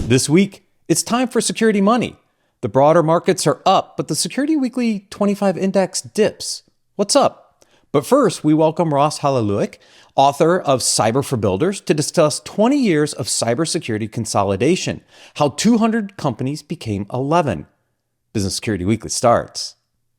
This week, it's time for Security Money. The broader markets are up, but the Security Weekly 25 Index dips. What's up? But first, we welcome Ross Haleliuk, author of Cyber for Builders, to discuss 20 years of cybersecurity consolidation, how 200 companies became 11. Business Security Weekly starts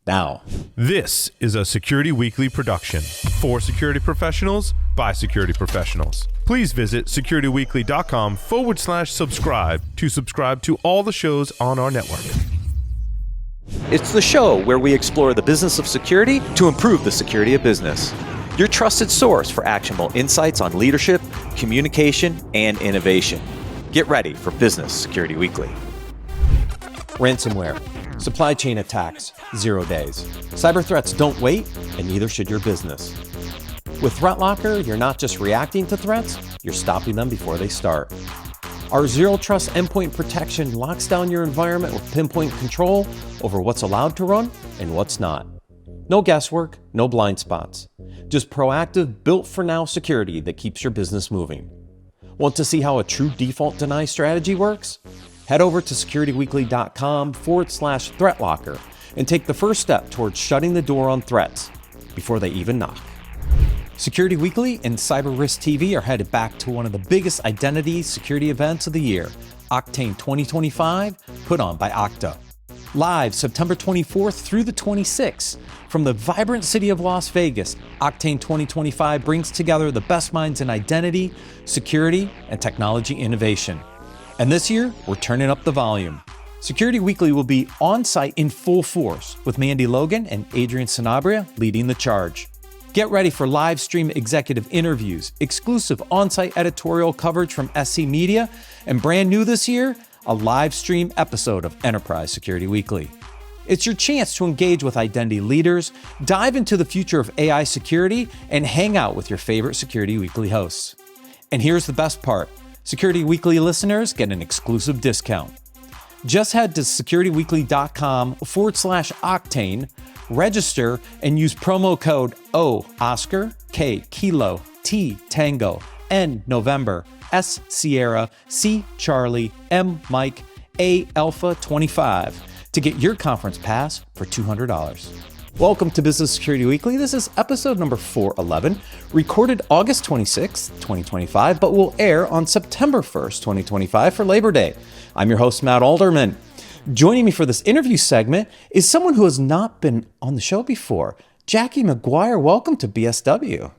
now. This is a Security Weekly production for security professionals by security professionals. Please visit securityweekly.com/subscribe to subscribe to all the shows on our network. It's the show where we explore the business of security to improve the security of business. Your trusted source for actionable insights on leadership, communication, and innovation. Get ready for Business Security Weekly. Ransomware, supply chain attacks, 0 days. Cyber threats don't wait, and neither should your business. With ThreatLocker, you're not just reacting to threats, you're stopping them before they start. Our Zero Trust endpoint protection locks down your environment with pinpoint control over what's allowed to run and what's not. No guesswork, no blind spots. Just proactive, built-for-now security that keeps your business moving. Want to see how a true default deny strategy works? Head over to securityweekly.com/ThreatLocker and take the first step towards shutting the door on threats before they even knock. Security Weekly and Cyber Risk TV are headed back to one of the biggest identity security events of the year, Octane 2025, put on by Okta. Live September 24th through the 26th, from the vibrant city of Las Vegas, Octane 2025 brings together the best minds in identity, security, and technology innovation. And this year, we're turning up the volume. Security Weekly will be on site in full force, with Mandy Logan and Adrian Sanabria leading the charge. Get ready for live stream executive interviews, exclusive on-site editorial coverage from SC Media, and brand new this year, a live stream episode of Enterprise Security Weekly. It's your chance to engage with identity leaders, dive into the future of AI security, and hang out with your favorite Security Weekly hosts. And here's the best part. Security Weekly listeners get an exclusive discount. Just head to securityweekly.com/Octane, register, and use promo code O Oscar, K Kilo, T Tango, N November, S Sierra, C Charlie, M Mike, A Alpha 25 to get your conference pass for $200. Welcome to Business Security Weekly. This is episode number 411, recorded August 26th, 2025, but will air on September 1st, 2025 for Labor Day. I'm your host, Matt Alderman. Joining me for this interview segment is someone who has not been on the show before. Jackie McGuire, welcome to BSW.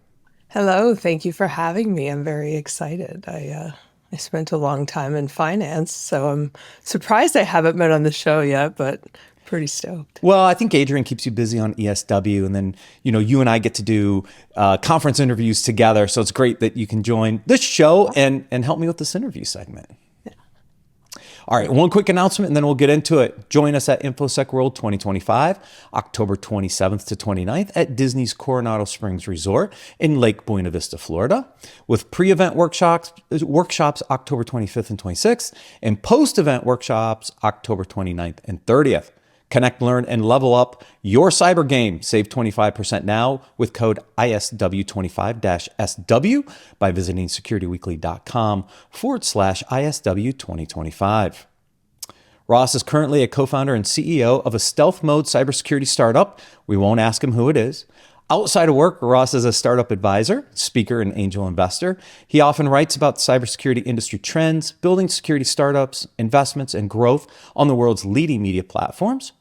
Hello, thank you for having me. I'm very excited. I spent a long time in finance, so I'm surprised I haven't been on the show yet, but pretty stoked. Well, I think Adrian keeps you busy on ESW, and then you and I get to do conference interviews together, so it's great that you can join this show and help me with this interview segment. All right, one quick announcement and then we'll get into it. Join us at InfoSec World 2025, October 27th to 29th at Disney's Coronado Springs Resort in Lake Buena Vista, Florida, with pre-event workshops October 25th and 26th, and post-event workshops October 29th and 30th. Connect, learn, and level up your cyber game. Save 25% now with code ISW25-SW by visiting securityweekly.com/ISW2025. Ross is currently a co-founder and CEO of a stealth mode cybersecurity startup. We won't ask him who it is. Outside of work, Ross is a startup advisor, speaker, and angel investor. He often writes about cybersecurity industry trends, building security startups, investments, and growth on the world's leading media platforms.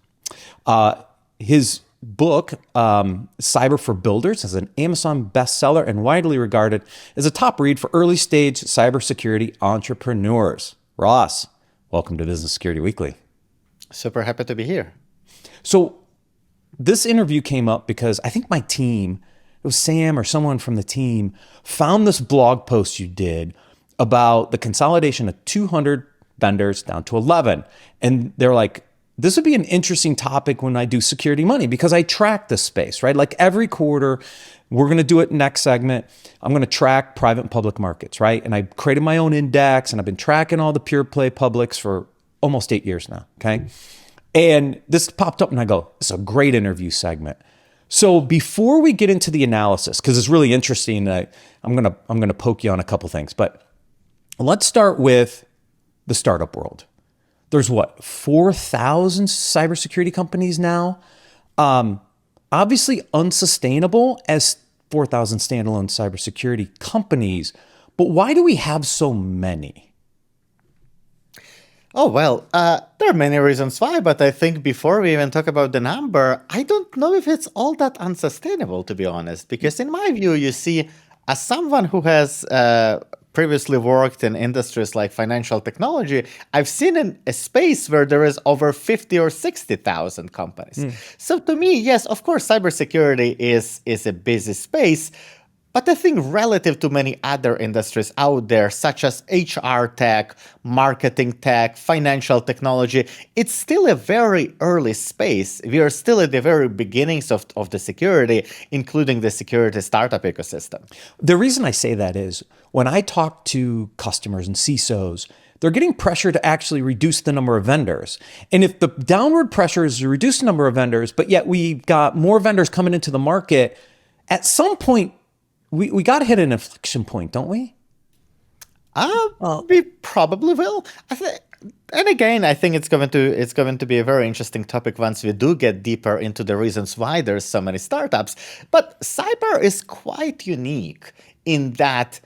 His book, Cyber for Builders, is an Amazon bestseller and widely regarded as a top read for early stage cybersecurity entrepreneurs. Ross, welcome to Business Security Weekly. Super happy to be here. So this interview came up because I think my team, it was Sam or someone from the team, found this blog post you did about the consolidation of 200 vendors down to 11. And they're like, this would be an interesting topic when I do Security Money because I track this space, right? Like every quarter, we're going to do it next segment. I'm going to track private and public markets, right? And I created my own index and I've been tracking all the pure play publics for almost 8 years now, okay? And this popped up and I go, it's a great interview segment. So before we get into the analysis, because it's really interesting, I'm gonna poke you on a couple things, but let's start with the startup world. There's what, 4,000 cybersecurity companies now? Obviously unsustainable as 4,000 standalone cybersecurity companies, but why do we have so many? Oh, well, there are many reasons why, but I think before we even talk about the number, I don't know if it's all that unsustainable, to be honest, because in my view, you see, as someone who has previously worked in industries like financial technology, I've seen a space where there is over 50 or 60,000 companies. So to me, yes, of course, cybersecurity is a busy space. But I think relative to many other industries out there, such as HR tech, marketing tech, financial technology, it's still a very early space. We are still at the very beginnings of the security, including the security startup ecosystem. The reason I say that is when I talk to customers and CISOs, they're getting pressure to actually reduce the number of vendors. And if the downward pressure is to reduce the number of vendors, but yet we've got more vendors coming into the market, at some point, we got to hit an inflection point, don't we? We probably will. And again, I think it's going to be a very interesting topic once we do get deeper into the reasons why there's so many startups. But cyber is quite unique in that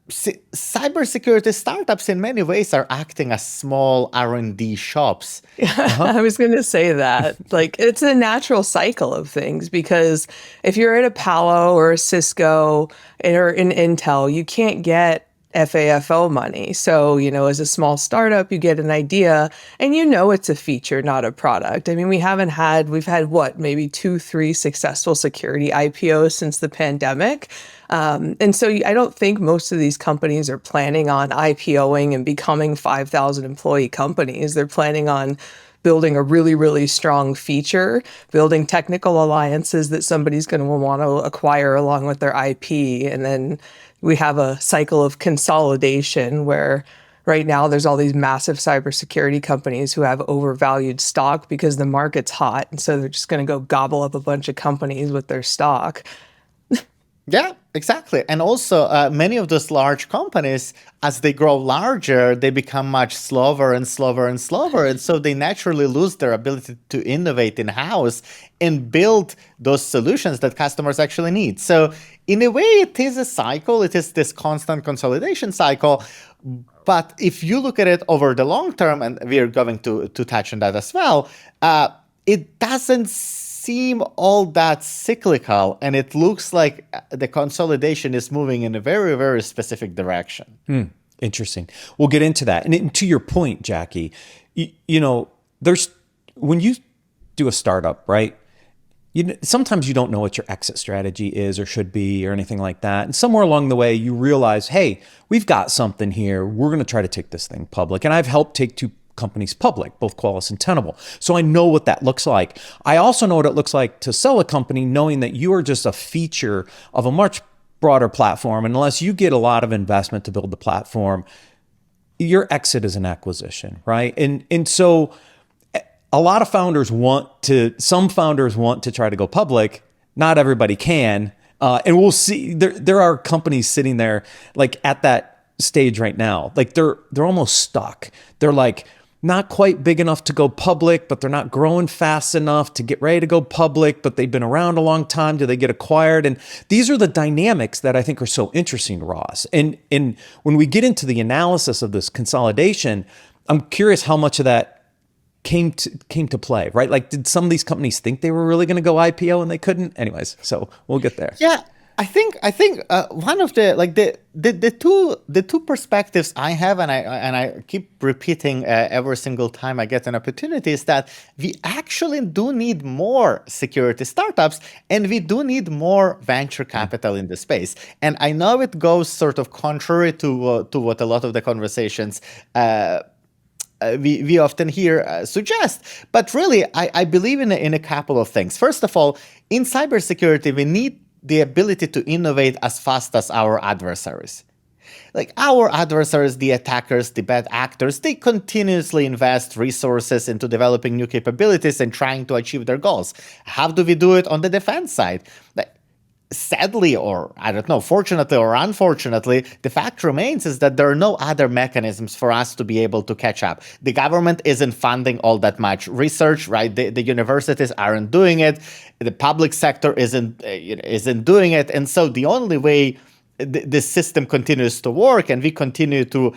cybersecurity startups in many ways are acting as small R&D shops. I was going to say that. Like, it's a natural cycle of things because if you're at a Palo or a Cisco or an Intel, you can't get FAFO money. So, as a small startup, you get an idea and it's a feature, not a product. I mean, we've had what, maybe 2-3 successful security IPOs since the pandemic. And so I don't think most of these companies are planning on IPOing and becoming 5,000 employee companies. They're planning on building a really, really strong feature, building technical alliances that somebody's going to want to acquire along with their IP. And then we have a cycle of consolidation where right now there's all these massive cybersecurity companies who have overvalued stock because the market's hot. And so they're just going to go gobble up a bunch of companies with their stock. Yeah, exactly. And also, many of those large companies, as they grow larger, they become much slower and slower and slower. And so they naturally lose their ability to innovate in-house and build those solutions that customers actually need. So in a way, it is a cycle. It is this constant consolidation cycle. But if you look at it over the long term, and we are going to touch on that as well, it doesn't seem all that cyclical, and it looks like the consolidation is moving in a very, very specific direction. Interesting. We'll get into that. And to your point, Jackie, there's when you do a startup, right? Sometimes you don't know what your exit strategy is or should be or anything like that. And somewhere along the way, you realize, hey, we've got something here. We're going to try to take this thing public. And I've helped take two companies public, both Qualys and Tenable. So I know what that looks like. I also know what it looks like to sell a company knowing that you are just a feature of a much broader platform. And unless you get a lot of investment to build the platform, your exit is an acquisition, right? And so a lot of some founders want to try to go public. Not everybody can. And we'll see, there are companies sitting there like at that stage right now. Like they're almost stuck. They're like, not quite big enough to go public, but they're not growing fast enough to get ready to go public, but they've been around a long time. Do they get acquired? And these are the dynamics that I think are so interesting, Ross. And when we get into the analysis of this consolidation, I'm curious how much of that came to play, right? Like, did some of these companies think they were really going to go IPO and they couldn't? Anyways, so we'll get there. Yeah. I think one of the two perspectives I have, and I keep repeating every single time I get an opportunity, is that we actually do need more security startups, and we do need more venture capital in the space. And I know it goes sort of contrary to what a lot of the conversations we often hear suggest. But really, I believe in a couple of things. First of all, in cybersecurity, we need the ability to innovate as fast as our adversaries. Like our adversaries, the attackers, the bad actors, they continuously invest resources into developing new capabilities and trying to achieve their goals. How do we do it on the defense side? sadly, or I don't know, fortunately or unfortunately, the fact remains is that there are no other mechanisms for us to be able to catch up. The government isn't funding all that much research, right? The universities aren't doing it. The public sector isn't doing it. And so the only way this system continues to work and we continue to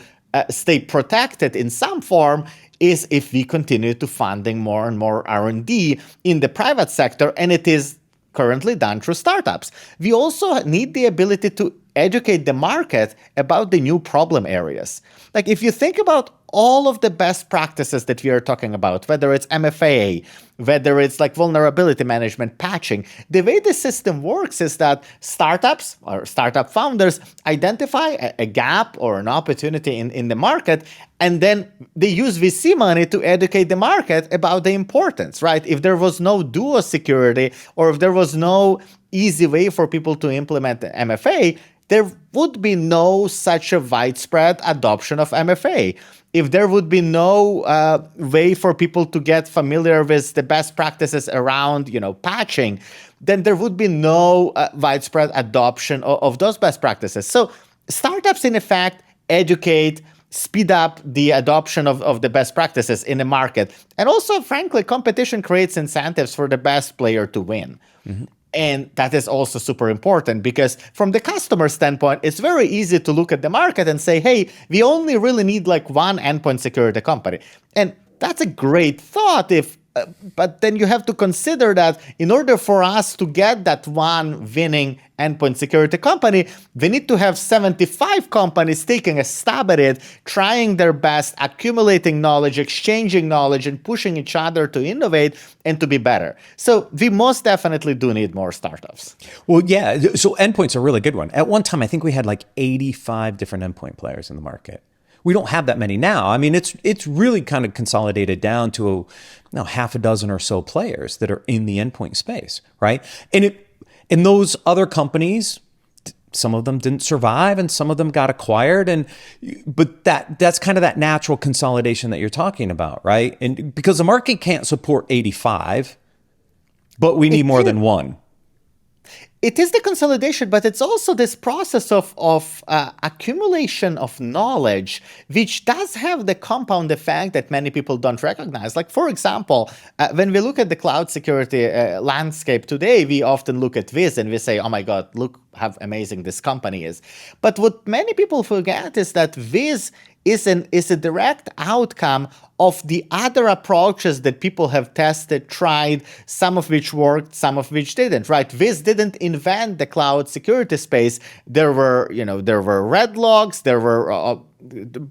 stay protected in some form is if we continue to funding more and more R&D in the private sector, and it is currently done through startups. We also need the ability to educate the market about the new problem areas. Like if you think about all of the best practices that we are talking about, whether it's MFA, whether it's like vulnerability management, patching, the way the system works is that startups or startup founders identify a gap or an opportunity in the market, and then they use VC money to educate the market about the importance, right? If there was no duo security, or if there was no easy way for people to implement the MFA, there would be no such a widespread adoption of MFA. If there would be no way for people to get familiar with the best practices around, patching, then there would be no widespread adoption of those best practices. So startups, in effect, educate, speed up the adoption of the best practices in the market. And also, frankly, competition creates incentives for the best player to win. Mm-hmm. And that is also super important because from the customer standpoint, it's very easy to look at the market and say, hey, we only really need like one endpoint security company. And that's a great thought but then you have to consider that in order for us to get that one winning endpoint security company, we need to have 75 companies taking a stab at it, trying their best, accumulating knowledge, exchanging knowledge, and pushing each other to innovate and to be better. So we most definitely do need more startups. Well, yeah. So endpoint's a really good one. At one time, I think we had like 85 different endpoint players in the market. We don't have that many now. I mean, it's really kind of consolidated down to half a dozen or so players that are in the endpoint space, right? And those other companies, some of them didn't survive, and some of them got acquired. But that's kind of that natural consolidation that you're talking about, right? And because the market can't support 85, but we need more than one. It is the consolidation, but it's also this process of accumulation of knowledge, which does have the compound effect that many people don't recognize. Like, for example, when we look at the cloud security landscape today, we often look at Wiz and we say, oh my God, look how amazing this company is. But what many people forget is that Wiz is a direct outcome of the other approaches that people have tested, tried, some of which worked, some of which didn't, right? Wiz didn't invent the cloud security space. There were red logs, there were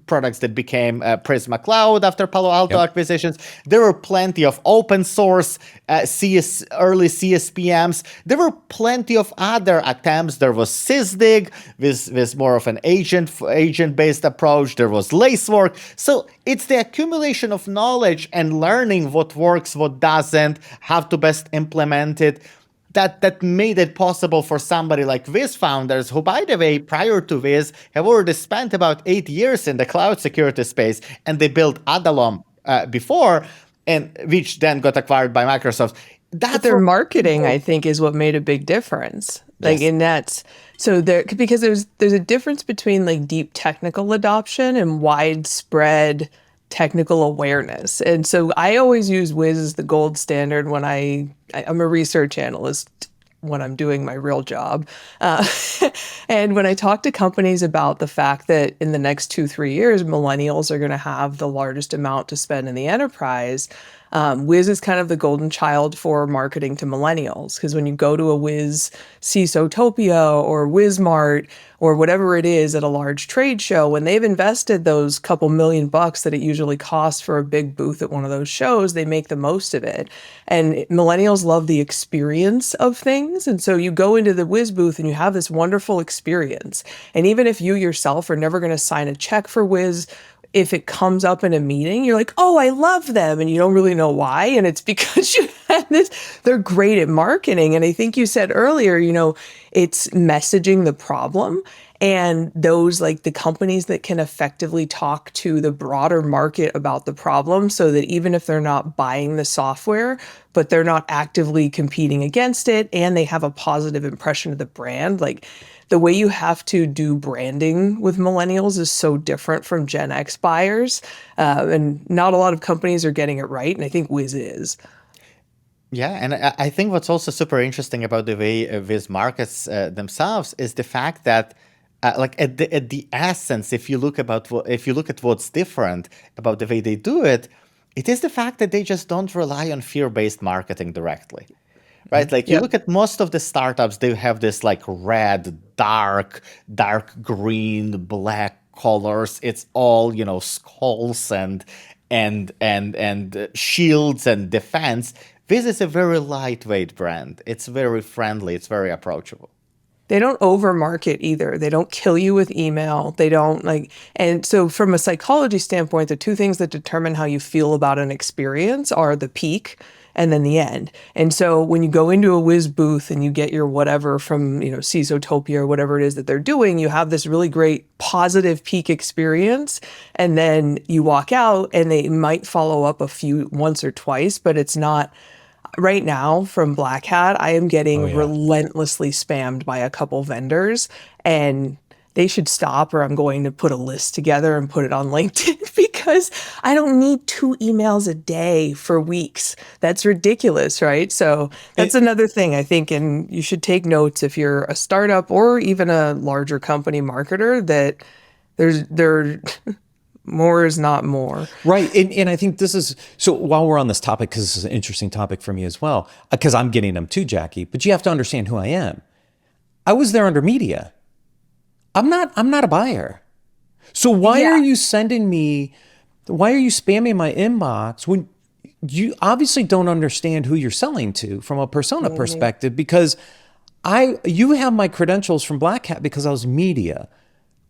products that became Prisma Cloud after Palo Alto acquisitions. There were plenty of open source early CSPMs. There were plenty of other attempts. There was Sysdig with more of an agent-based approach. There was Lacework. So it's the accumulation of knowledge and learning what works, what doesn't, how to best implement it, that made it possible for somebody like Wiz founders, who, by the way, prior to Wiz, have already spent about 8 years in the cloud security space, and they built Adalom before, and which then got acquired by Microsoft. But their marketing, I think, is what made a big difference. Like in that, so because there's a difference between like deep technical adoption and widespread technical awareness. And so I always use Wiz as the gold standard when I'm a research analyst when I'm doing my real job. And when I talk to companies about the fact that in the next 2-3 years, millennials are going to have the largest amount to spend in the enterprise, Wiz is kind of the golden child for marketing to millennials. Because when you go to a Wiz CISOtopia or WizMart or whatever it is at a large trade show, when they've invested those couple $1 million that it usually costs for a big booth at one of those shows, they make the most of it. And millennials love the experience of things. And so you go into the Wiz booth and you have this wonderful experience. And even if you yourself are never going to sign a check for Wiz, if it comes up in a meeting, you're like, oh, I love them. And you don't really know why. And it's because you had this, they're great at marketing. And I think you said earlier, it's messaging the problem. And those, like the companies that can effectively talk to the broader market about the problem, so that even if they're not buying the software, but they're not actively competing against it, and they have a positive impression of the brand, like the way you have to do branding with millennials is so different from Gen X buyers. And not a lot of companies are getting it right. And I think Wiz is. Yeah, and I think what's also super interesting about the way Viz markets themselves is the fact that, like at the essence, if you look at what's different about the way they do it, it is the fact that they just don't rely on fear-based marketing directly, right? Like you Yep. look at most of the startups, they have this like red, dark green, black colors. It's all skulls and shields and defense. This is a very lightweight brand. It's very friendly. It's very approachable. They don't overmarket either. They don't kill you with email. They don't and so from a psychology standpoint, the two things that determine how you feel about an experience are the peak and then the end. And so when you go into a Wiz booth and you get your whatever from, CISOtopia or whatever it is that they're doing, you have this really great positive peak experience. And then you walk out and they might follow up once or twice, but it's not. Right now from Black Hat, I am getting relentlessly spammed by a couple vendors, and they should stop, or I'm going to put a list together and put it on LinkedIn because I don't need 2 emails a day for weeks. That's ridiculous, right? So that's another thing I think, and you should take notes if you're a startup or even a larger company marketer, that there more is not more. Right. And I think this is, so while we're on this topic, because this is an interesting topic for me as well, because I'm getting them too, Jackie, but you have to understand who I am. I was there under media. I'm not a buyer. So why are you spamming my inbox when you obviously don't understand who you're selling to from a persona perspective? Because you have my credentials from Black Hat because I was media.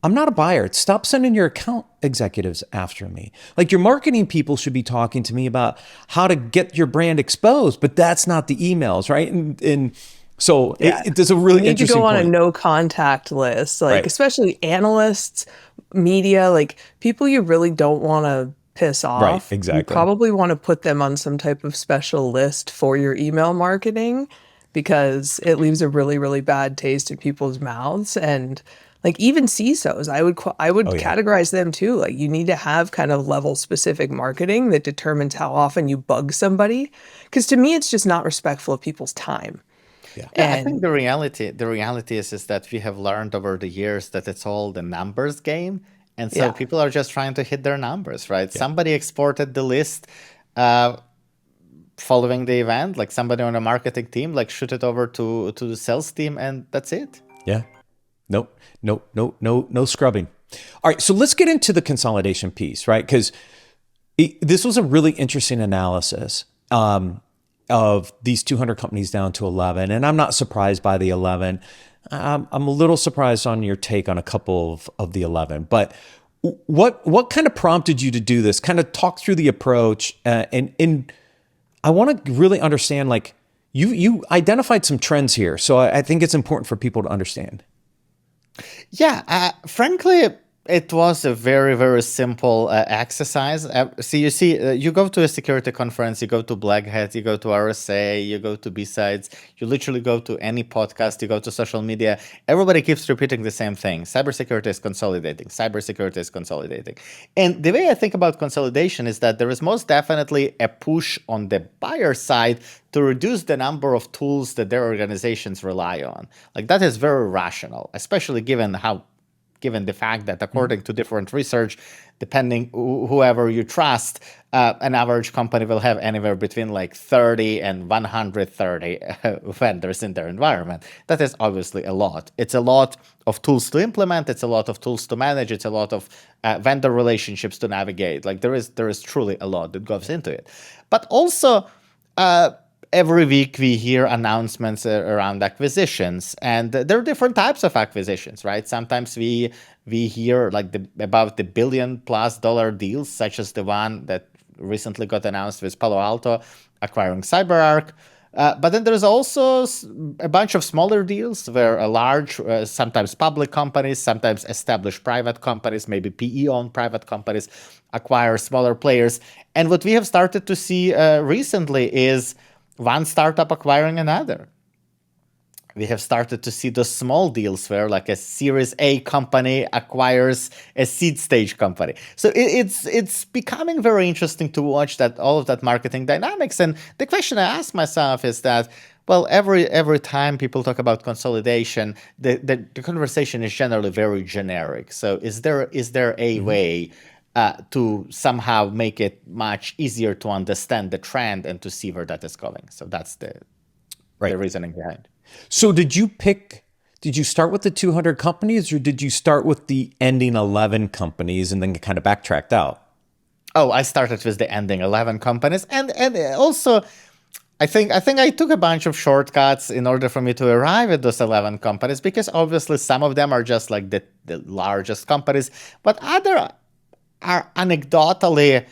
I'm not a buyer. Stop sending your account executives after me. Like, your marketing people should be talking to me about how to get your brand exposed, but that's not the emails, right? And so there's a really interesting You need to go on point. a no contact list, Right. especially analysts, media, people you really don't want to piss off. Right, exactly. You probably want to put them on some type of special list for your email marketing, because it leaves a really, really bad taste in people's mouths. And even CISOs, I would categorize them too. You need to have kind of level specific marketing that determines how often you bug somebody. Because to me, it's just not respectful of people's time. Yeah, I think the reality is that we have learned over the years that it's all the numbers game. And so people are just trying to hit their numbers, right? Yeah. Somebody exported the list following the event, like somebody on a marketing team, shoot it over to the sales team, and that's it. Yeah. No scrubbing. All right, so let's get into the consolidation piece, right? Because this was a really interesting analysis of these 200 companies down to 11, and I'm not surprised by the 11. I'm a little surprised on your take on a couple of the 11, but what kind of prompted you to do this? Kind of talk through the approach, and I want to really understand. You identified some trends here, so I think it's important for people to understand. Yeah, frankly, it was a very, very simple exercise. You go to a security conference, you go to Black Hat, you go to RSA, you go to B-Sides, you literally go to any podcast, you go to social media. Everybody keeps repeating the same thing. Cybersecurity is consolidating. Cybersecurity is consolidating. And the way I think about consolidation is that there is most definitely a push on the buyer side to reduce the number of tools that their organizations rely on. That is very rational, especially given the fact that according to different research, depending whoever you trust, an average company will have anywhere between 30 and 130 vendors in their environment. That is obviously a lot. It's a lot of tools to implement. It's a lot of tools to manage. It's a lot of vendor relationships to navigate. There is truly a lot that goes into it. But also, every week we hear announcements around acquisitions, and there are different types of acquisitions, right? Sometimes we hear about the $1 billion+ deals, such as the one that recently got announced with Palo Alto acquiring CyberArk. But then there's also a bunch of smaller deals where a large, sometimes public companies, sometimes established private companies, maybe PE-owned private companies acquire smaller players. And what we have started to see recently is one startup acquiring another. We have started to see those small deals where like a Series A company acquires a seed stage company. So it's becoming very interesting to watch that all of that marketing dynamics. And the question I ask myself is that, well, every time people talk about consolidation, the conversation is generally very generic. So is there a way to somehow make it much easier to understand the trend and to see where that is going? So that's the reasoning behind. So did you start with the 200 companies, or did you start with the ending 11 companies and then kind of backtracked out? Oh, I started with the ending 11 companies. And also, I think I took a bunch of shortcuts in order for me to arrive at those 11 companies, because obviously some of them are just like the largest companies, but other are anecdotally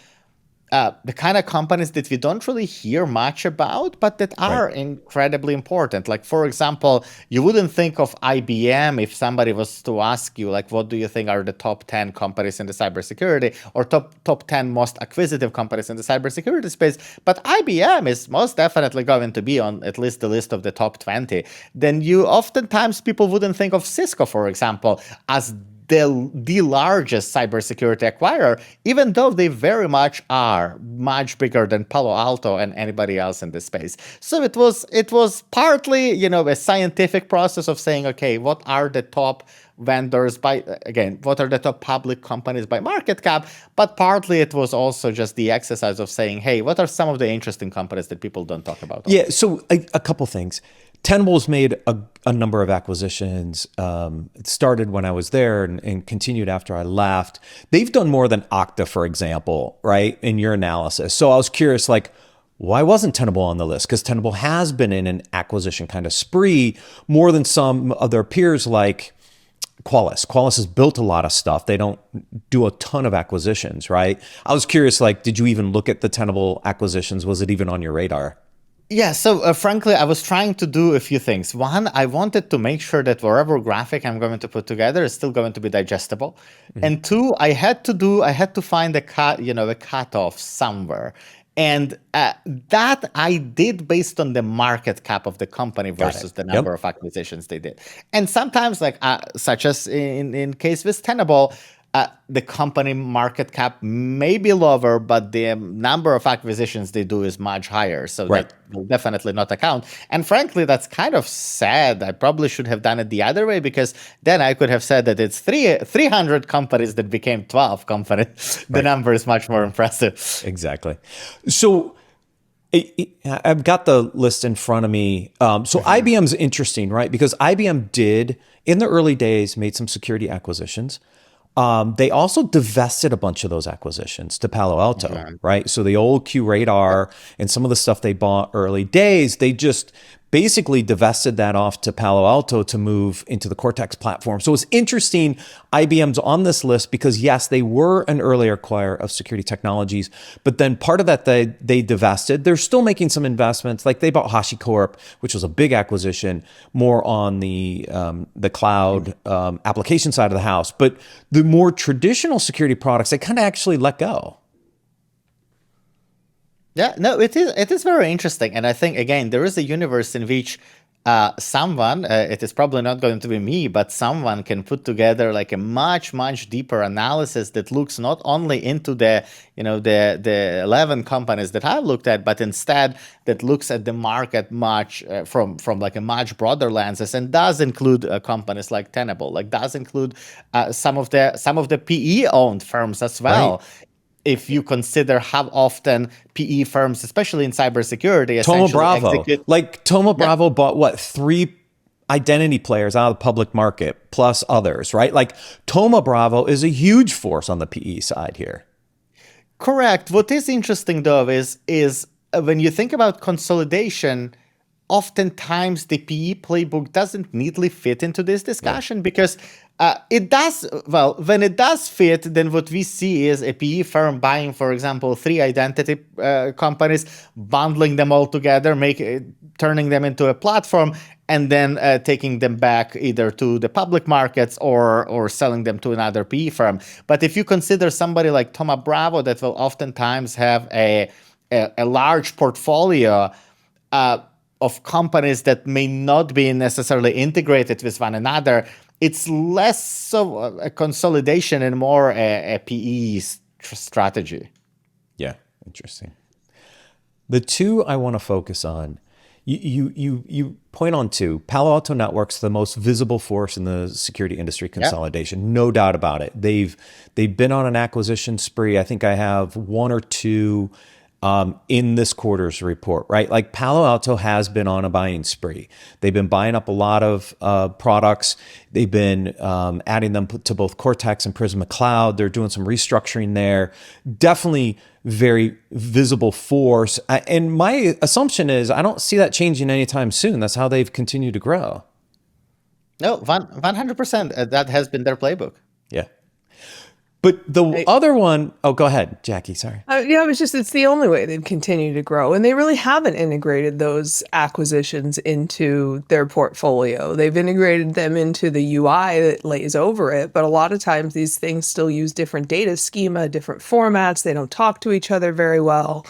the kind of companies that we don't really hear much about, but that are incredibly important. Like, for example, you wouldn't think of IBM if somebody was to ask you, like, what do you think are the top 10 companies in the cybersecurity, or top 10 most acquisitive companies in the cybersecurity space. But IBM is most definitely going to be on at least the list of the top 20. Then oftentimes people wouldn't think of Cisco, for example, as the largest cybersecurity acquirer, even though they very much are much bigger than Palo Alto and anybody else in this space. So it was partly, a scientific process of saying, okay, what are the top vendors what are the top public companies by market cap? But partly it was also just the exercise of saying, hey, what are some of the interesting companies that people don't talk about? Yeah, so a couple things. Tenable's made a number of acquisitions. It started when I was there and continued after I left. They've done more than Okta, for example, right, in your analysis. So I was curious, like, why wasn't Tenable on the list? Because Tenable has been in an acquisition kind of spree more than some of their peers like Qualys. Qualys has built a lot of stuff. They don't do a ton of acquisitions, right? I was curious, like, did you even look at the Tenable acquisitions? Was it even on your radar? Yeah, so frankly, I was trying to do a few things. One, I wanted to make sure that whatever graphic I'm going to put together is still going to be digestible. Mm-hmm. And two, I had to find a cutoff somewhere. And that I did based on the market cap of the company versus the number of acquisitions they did. And sometimes, like such as in case with Tenable, the company market cap may be lower, but the number of acquisitions they do is much higher. So that will definitely not account. And frankly, that's kind of sad. I probably should have done it the other way, because then I could have said that it's 300 companies that became 12 companies. The number is much more impressive. Exactly. So I've got the list in front of me. So IBM's interesting, right? Because IBM did, in the early days, made some security acquisitions. They also divested a bunch of those acquisitions to Palo Alto, right? So the old QRadar and some of the stuff they bought early days, they just basically divested that off to Palo Alto to move into the Cortex platform. So it's interesting, IBM's on this list because, yes, they were an earlier acquirer of security technologies, but then part of that they divested. They're still making some investments, like they bought HashiCorp, which was a big acquisition, more on the cloud application side of the house. But the more traditional security products, they kind of actually let go. Yeah, no, it is very interesting. And I think, again, there is a universe in which someone, it is probably not going to be me, but someone can put together like a much, much deeper analysis that looks not only into the 11 companies that I looked at, but instead that looks at the market much from like a much broader lenses, and does include companies like Tenable, like does include some of the PE owned firms as well. Right. If you consider how often PE firms, especially in cybersecurity, Thoma Bravo bought what, 3 identity players out of the public market plus others, right? Like Thoma Bravo is a huge force on the PE side here. Correct. What is interesting though is when you think about consolidation, oftentimes the PE playbook doesn't neatly fit into this discussion because it does, well, when it does fit, then what we see is a PE firm buying, for example, 3 identity companies, bundling them all together, turning them into a platform, and then taking them back either to the public markets or selling them to another PE firm. But if you consider somebody like Thoma Bravo that will oftentimes have a large portfolio of companies that may not be necessarily integrated with one another, it's less so a consolidation and more a PE strategy. Yeah, interesting. The two I want to focus on, you point on two. Palo Alto Networks, the most visible force in the security industry consolidation, no doubt about it. They've been on an acquisition spree. I think I have 1 or 2 in this quarter's report, right? Like Palo Alto has been on a buying spree. They've been buying up a lot of products. They've been adding them to both Cortex and Prisma Cloud. They're doing some restructuring there. Definitely very visible force. And my assumption is I don't see that changing anytime soon. That's how they've continued to grow. No, 100%. That has been their playbook. Yeah. But the other one, oh, go ahead, Jackie, sorry. It's the only way they've continued to grow. And they really haven't integrated those acquisitions into their portfolio. They've integrated them into the UI that lays over it. But a lot of times these things still use different data schema, different formats. They don't talk to each other very well.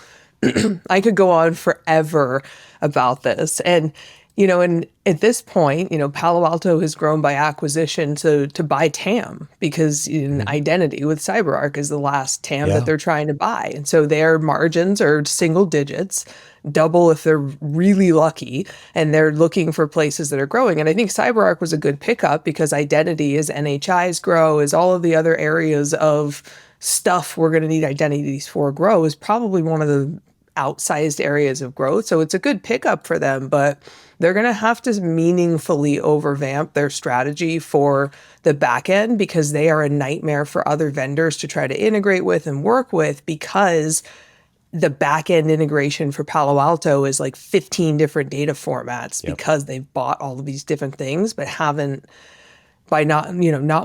I could go on forever about this. And and at this point, Palo Alto has grown by acquisition to buy TAM because in identity with CyberArk is the last TAM that they're trying to buy. And so their margins are single digits, double if they're really lucky, and they're looking for places that are growing. And I think CyberArk was a good pickup because identity, as NHIs grow, as all of the other areas of stuff we're going to need identities for grow, is probably one of the outsized areas of growth. So it's a good pickup for them, but they're going to have to meaningfully overvamp their strategy for the back end because they are a nightmare for other vendors to try to integrate with and work with because the back end integration for Palo Alto is like 15 different data formats because they've bought all of these different things, but haven't, by not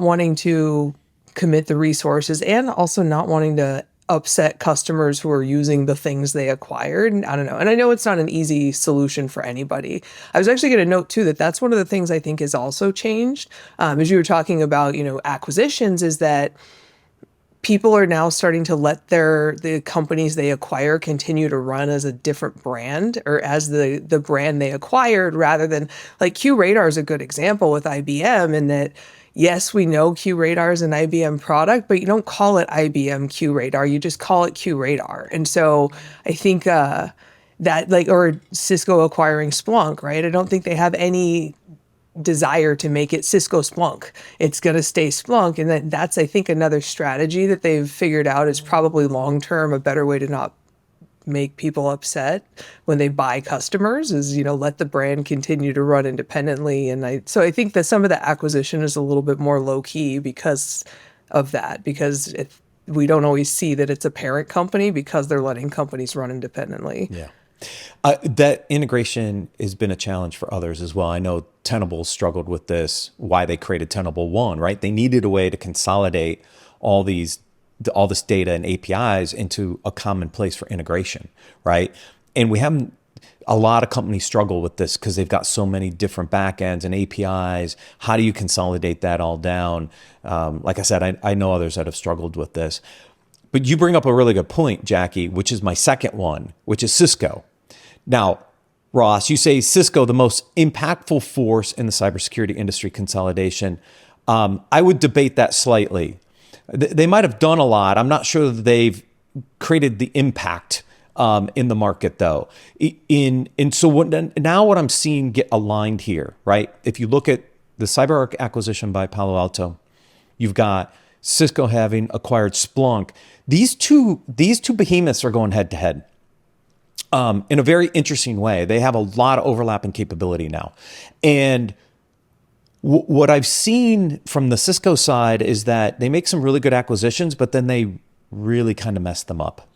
wanting to commit the resources and also not wanting to upset customers who are using the things they acquired. I don't know. And I know it's not an easy solution for anybody. I was actually going to note too that that's one of the things I think has also changed. As you were talking about, acquisitions, is that people are now starting to let the companies they acquire continue to run as a different brand or as the brand they acquired rather than like QRadar is a good example with IBM in that yes, we know QRadar is an IBM product, but you don't call it IBM QRadar. You just call it QRadar. And so I think that or Cisco acquiring Splunk, right? I don't think they have any desire to make it Cisco Splunk. It's going to stay Splunk. And that's, I think, another strategy that they've figured out is probably long-term a better way to not make people upset when they buy customers is, let the brand continue to run independently. And so I think that some of the acquisition is a little bit more low key because of that, because we don't always see that it's a parent company because they're letting companies run independently. Yeah. That integration has been a challenge for others as well. I know Tenable struggled with this, why they created Tenable One, right? They needed a way to consolidate all this data and APIs into a common place for integration, right? And a lot of companies struggle with this because they've got so many different backends and APIs. How do you consolidate that all down? Like I said, I know others that have struggled with this. But you bring up a really good point, Jackie, which is my second one, which is Cisco. Now, Ross, you say Cisco, the most impactful force in the cybersecurity industry consolidation. I would debate that slightly. They might have done a lot. I'm not sure that they've created the impact in the market, though. Now what I'm seeing get aligned here, right? If you look at the CyberArk acquisition by Palo Alto, you've got Cisco having acquired Splunk. These two behemoths are going head to head in a very interesting way. They have a lot of overlap and capability now. And what I've seen from the Cisco side is that they make some really good acquisitions, but then they really kind of mess them up,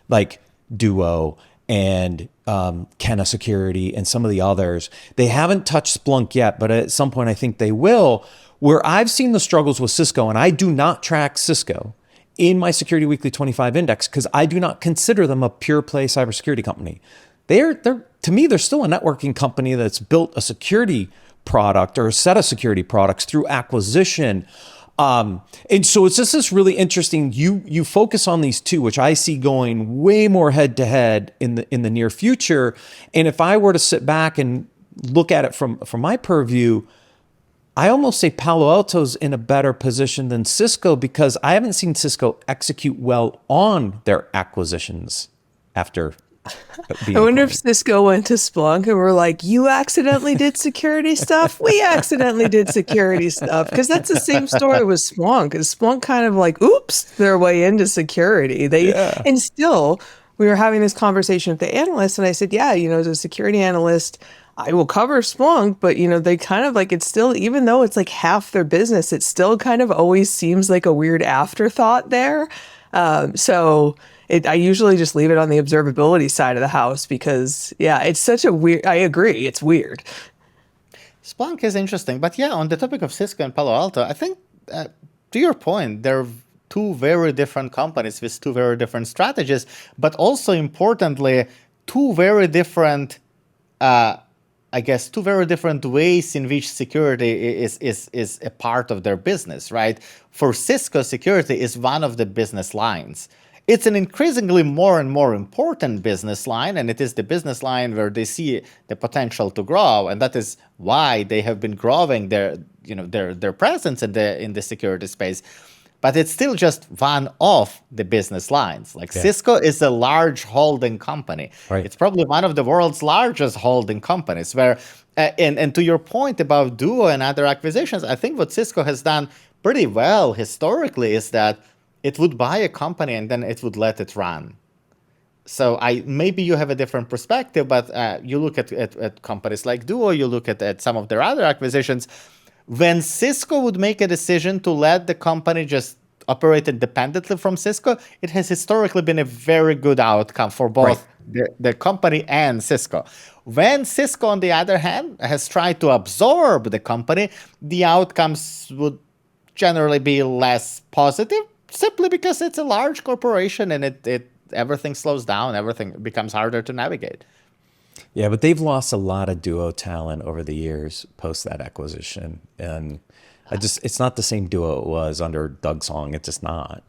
like Duo and Kenna Security and some of the others. They haven't touched Splunk yet, but at some point I think they will. Where I've seen the struggles with Cisco, and I do not track Cisco in my Security Weekly 25 index because I do not consider them a pure play cybersecurity company. They're to me, they're still a networking company that's built a security product or a set of security products through acquisition. And so it's just this really interesting. You focus on these two, which I see going way more head to head in the near future. And if I were to sit back and look at it from my purview, I almost say Palo Alto's in a better position than Cisco because I haven't seen Cisco execute well on their acquisitions after being I wonder if acquired. Cisco went to Splunk and were like, you accidentally did security stuff? We accidentally did security stuff. Because that's the same story with Splunk. Is Splunk kind of like, oops, their way into security. And still, we were having this conversation with the analyst, and I said, yeah, as a security analyst, I will cover Splunk, but they kind of like, it's still, even though it's like half their business, it still kind of always seems like a weird afterthought there. I usually just leave it on the observability side of the house because, yeah, it's such a weird, I agree, it's weird. Splunk is interesting. But yeah, on the topic of Cisco and Palo Alto, I think, to your point, they're two very different companies with two very different strategies, but also importantly, two very different two very different ways in which security is a part of their business, right? For Cisco, security is one of the business lines. It's an increasingly more and more important business line, and it is the business line where they see the potential to grow, and that is why they have been growing their presence in the security space. But it's still just one of the business lines. Like Cisco is a large holding company. Right. It's probably one of the world's largest holding companies. Where, and to your point about Duo and other acquisitions, I think what Cisco has done pretty well historically is that it would buy a company and then it would let it run. So maybe you have a different perspective, but you look at companies like Duo, you look at some of their other acquisitions. When Cisco would make a decision to let the company just operate independently from Cisco, it has historically been a very good outcome for both the company and Cisco. When Cisco, on the other hand, has tried to absorb the company, the outcomes would generally be less positive, simply because it's a large corporation and everything slows down, everything becomes harder to navigate. Yeah, but they've lost a lot of Duo talent over the years post that acquisition. And it's not the same Duo it was under Doug Song. It's just not.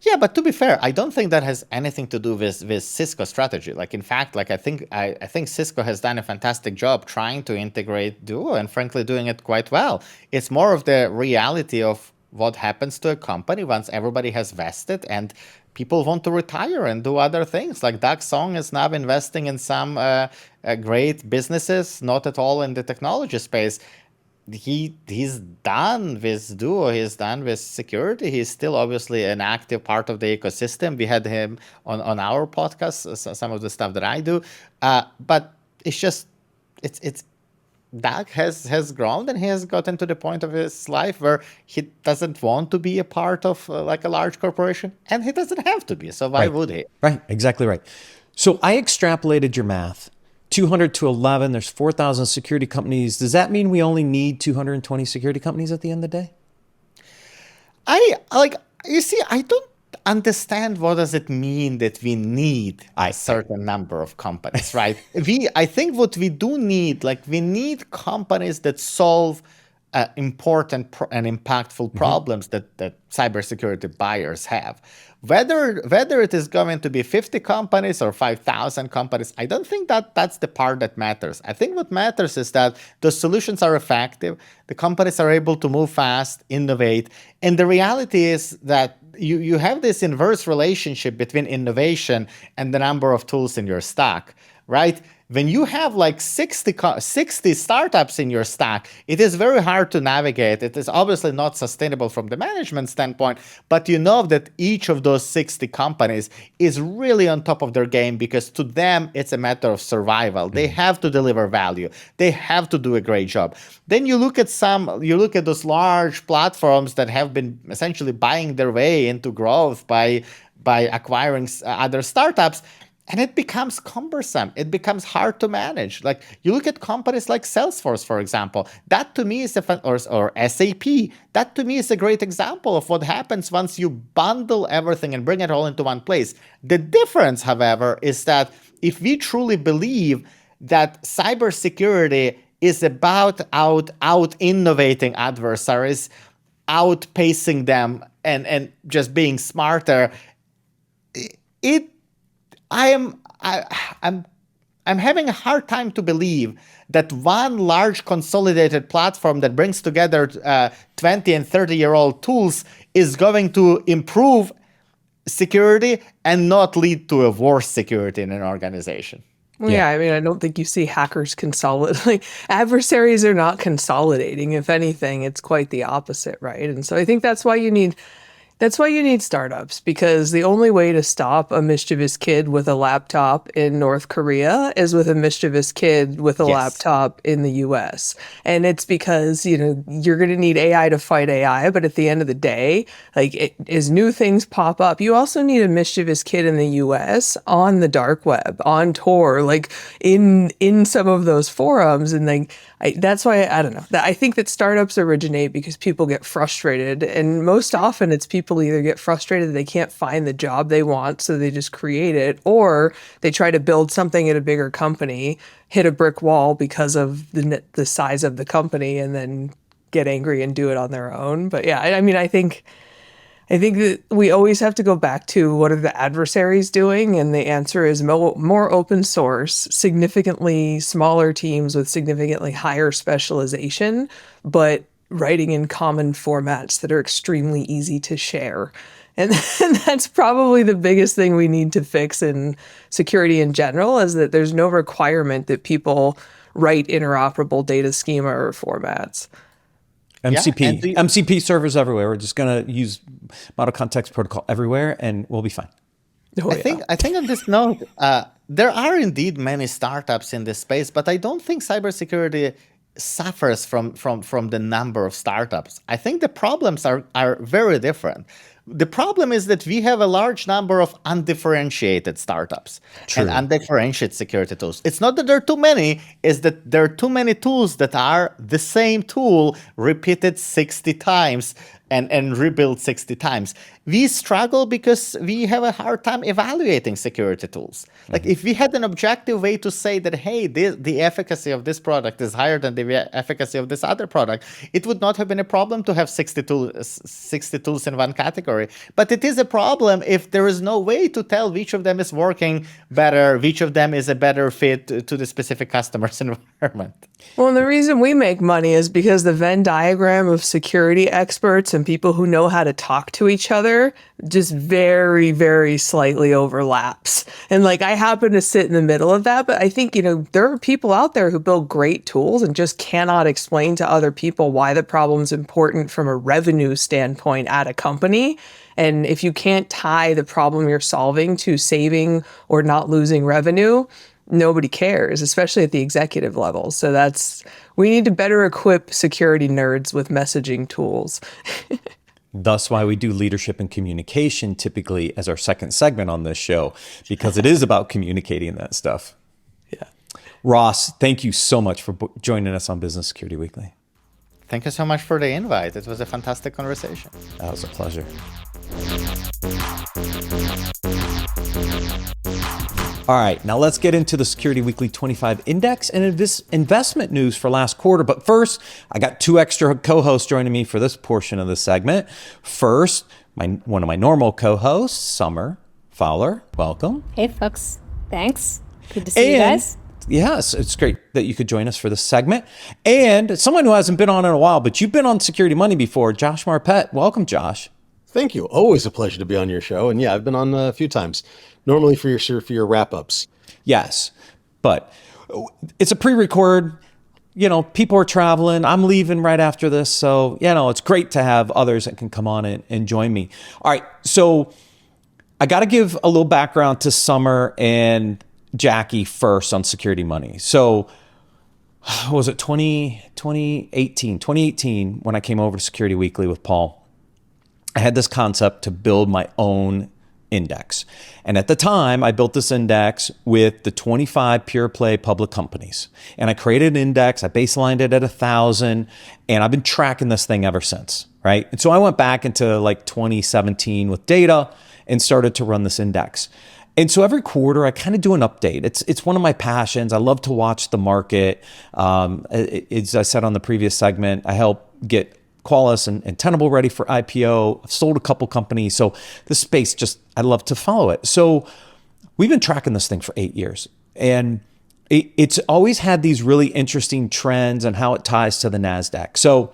Yeah, but to be fair, I don't think that has anything to do with Cisco strategy. Like, in fact, I think Cisco has done a fantastic job trying to integrate Duo and frankly doing it quite well. It's more of the reality of what happens to a company once everybody has vested and people want to retire and do other things. Like Doug Song is now investing in some great businesses, not at all in the technology space. He's done with Duo, he's done with security. He's still obviously an active part of the ecosystem. We had him on our podcast, some of the stuff that I do. But it's just, it's Doug has grown and he has gotten to the point of his life where he doesn't want to be a part of like a large corporation, and he doesn't have to be. So why would he? Right, exactly right. So I extrapolated your math. 200 to 11, there's 4,000 security companies. Does that mean we only need 220 security companies at the end of the day? I don't understand what does it mean that we need a certain number of companies, right? I think what we do need, we need companies that solve important and impactful problems that cybersecurity buyers have. Whether it is going to be 50 companies or 5,000 companies, I don't think that's the part that matters. I think what matters is that the solutions are effective, the companies are able to move fast, innovate, and the reality is that you have this inverse relationship between innovation and the number of tools in your stack, right? When you have 60 startups in your stack, it is very hard to navigate. It is obviously not sustainable from the management standpoint, but you know that each of those 60 companies is really on top of their game because to them, it's a matter of survival. They have to deliver value. They have to do a great job. Then you look at those large platforms that have been essentially buying their way into growth by acquiring other startups. and it becomes cumbersome. It becomes hard to manage. Like you look at companies like Salesforce, for example. That to me is or SAP. That to me is a great example of what happens once you bundle everything and bring it all into one place. The difference, however, is that if we truly believe that cybersecurity is about out innovating adversaries, outpacing them, and just being smarter, I'm having a hard time to believe that one large consolidated platform that brings together 20 and 30-year-old tools is going to improve security and not lead to a worse security in an organization. Well, yeah, I mean, I don't think you see hackers consolidate. Like adversaries are not consolidating. If anything, it's quite the opposite, right? And so I think that's why you need startups, because the only way to stop a mischievous kid with a laptop in North Korea is with a mischievous kid with a laptop in the US. And it's because, you're going to need AI to fight AI. But at the end of the day, as new things pop up, you also need a mischievous kid in the US on the dark web, on Tor, like in some of those forums. And that's why, I don't know, I think that startups originate because people get frustrated. And most often it's people either get frustrated that they can't find the job they want, so they just create it, or they try to build something at a bigger company, hit a brick wall because of the size of the company, and then get angry and do it on their own. But yeah, I mean, I think that we always have to go back to what are the adversaries doing? And the answer is more open source, significantly smaller teams with significantly higher specialization, but writing in common formats that are extremely easy to share. And that's probably the biggest thing we need to fix in security in general, is that there's no requirement that people write interoperable data schema or formats. MCP servers everywhere. We're just going to use model context protocol everywhere, and we'll be fine. I think on this note, there are indeed many startups in this space, but I don't think cybersecurity suffers from the number of startups. I think the problems are very different. The problem is that we have a large number of undifferentiated startups and undifferentiated security tools. It's not that there are too many, it's that there are too many tools that are the same tool repeated 60 times and rebuilt 60 times. We struggle because we have a hard time evaluating security tools. Like if we had an objective way to say that, hey, the efficacy of this product is higher than the efficacy of this other product, it would not have been a problem to have 60 tools in one category. But it is a problem if there is no way to tell which of them is working better, which of them is a better fit to the specific customer's environment. Well, and the reason we make money is because the Venn diagram of security experts and people who know how to talk to each other just very, very slightly overlaps. And I happen to sit in the middle of that. But I think, there are people out there who build great tools and just cannot explain to other people why the problem is important from a revenue standpoint at a company. And if you can't tie the problem you're solving to saving or not losing revenue, nobody cares, especially at the executive level. So we need to better equip security nerds with messaging tools. Thus why we do leadership and communication typically as our second segment on this show, because it is about communicating that stuff. Yeah. Ross, thank you so much for joining us on Business Security Weekly. Thank you so much for the invite. It was a fantastic conversation. That was a pleasure. All right, now let's get into the Security Weekly 25 Index and investment news for last quarter. But first, I got two extra co-hosts joining me for this portion of the segment. First, one of my normal co-hosts, Summer Fowler. Welcome. Hey, folks. Thanks. Good to see you guys. Yes, it's great that you could join us for this segment. And someone who hasn't been on in a while, but you've been on Security Money before, Josh Marpet. Welcome, Josh. Thank you. Always a pleasure to be on your show. And yeah, I've been on a few times, normally for your wrap-ups. Yes, but it's a pre-record. People are traveling. I'm leaving right after this. So, it's great to have others that can come on and join me. All right, so I got to give a little background to Summer and Jackie first on Security Money. So was it 2018 when I came over to Security Weekly with Paul? I had this concept to build my own index. And at the time, I built this index with the 25 pure play public companies. And I created an index, I baselined it at 1,000, and I've been tracking this thing ever since, right? And so I went back into like 2017 with data and started to run this index. And so every quarter, I kind of do an update. It's one of my passions. I love to watch the market. As I said on the previous segment, I help get Qualys and Tenable ready for IPO. I've sold a couple companies. So this space I love to follow it. So we've been tracking this thing for 8 years. And it's always had these really interesting trends and how it ties to the NASDAQ. So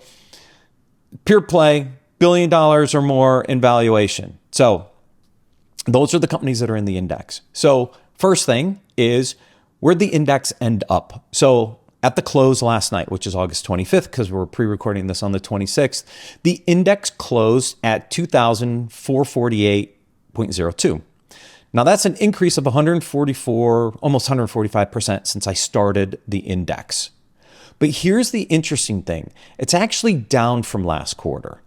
pure play, $1 billion or more in valuation. So those are the companies that are in the index. So first thing is, where'd the index end up? So at the close last night, which is August 25th, because we're pre-recording this on the 26th, the index closed at 2,448.02. Now that's an increase of 144, almost 145% since I started the index. But here's the interesting thing. It's actually down from last quarter,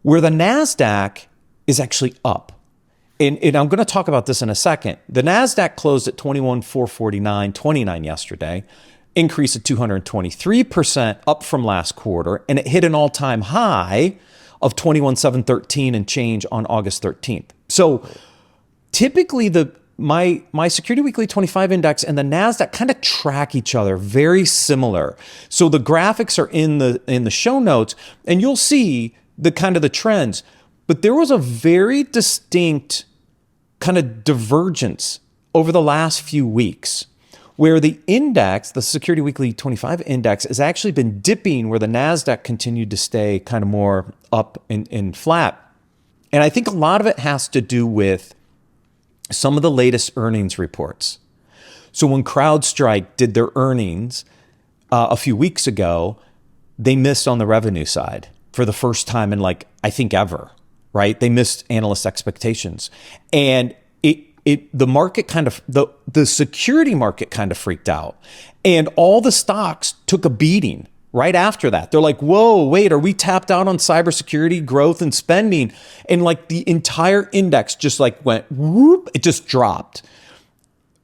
where the NASDAQ is actually up. And I'm going to talk about this in a second. The NASDAQ closed at 21,449.29 yesterday, increase of 223% up from last quarter, and it hit an all-time high of 21,713 and change on August 13th. So typically my Security Weekly 25 index and the NASDAQ kind of track each other, very similar. So the graphics are in the show notes, and you'll see the kind of the trends. But there was a very distinct kind of divergence over the last few weeks where the index, the Security Weekly 25 index, has actually been dipping where the NASDAQ continued to stay kind of more up and flat. And I think a lot of it has to do with some of the latest earnings reports. So when CrowdStrike did their earnings a few weeks ago, they missed on the revenue side for the first time in I think ever. Right? They missed analyst expectations. And the market the security market kind of freaked out. And all the stocks took a beating right after that. They're like, whoa, wait, are we tapped out on cybersecurity growth and spending? And the entire index just went whoop, it just dropped.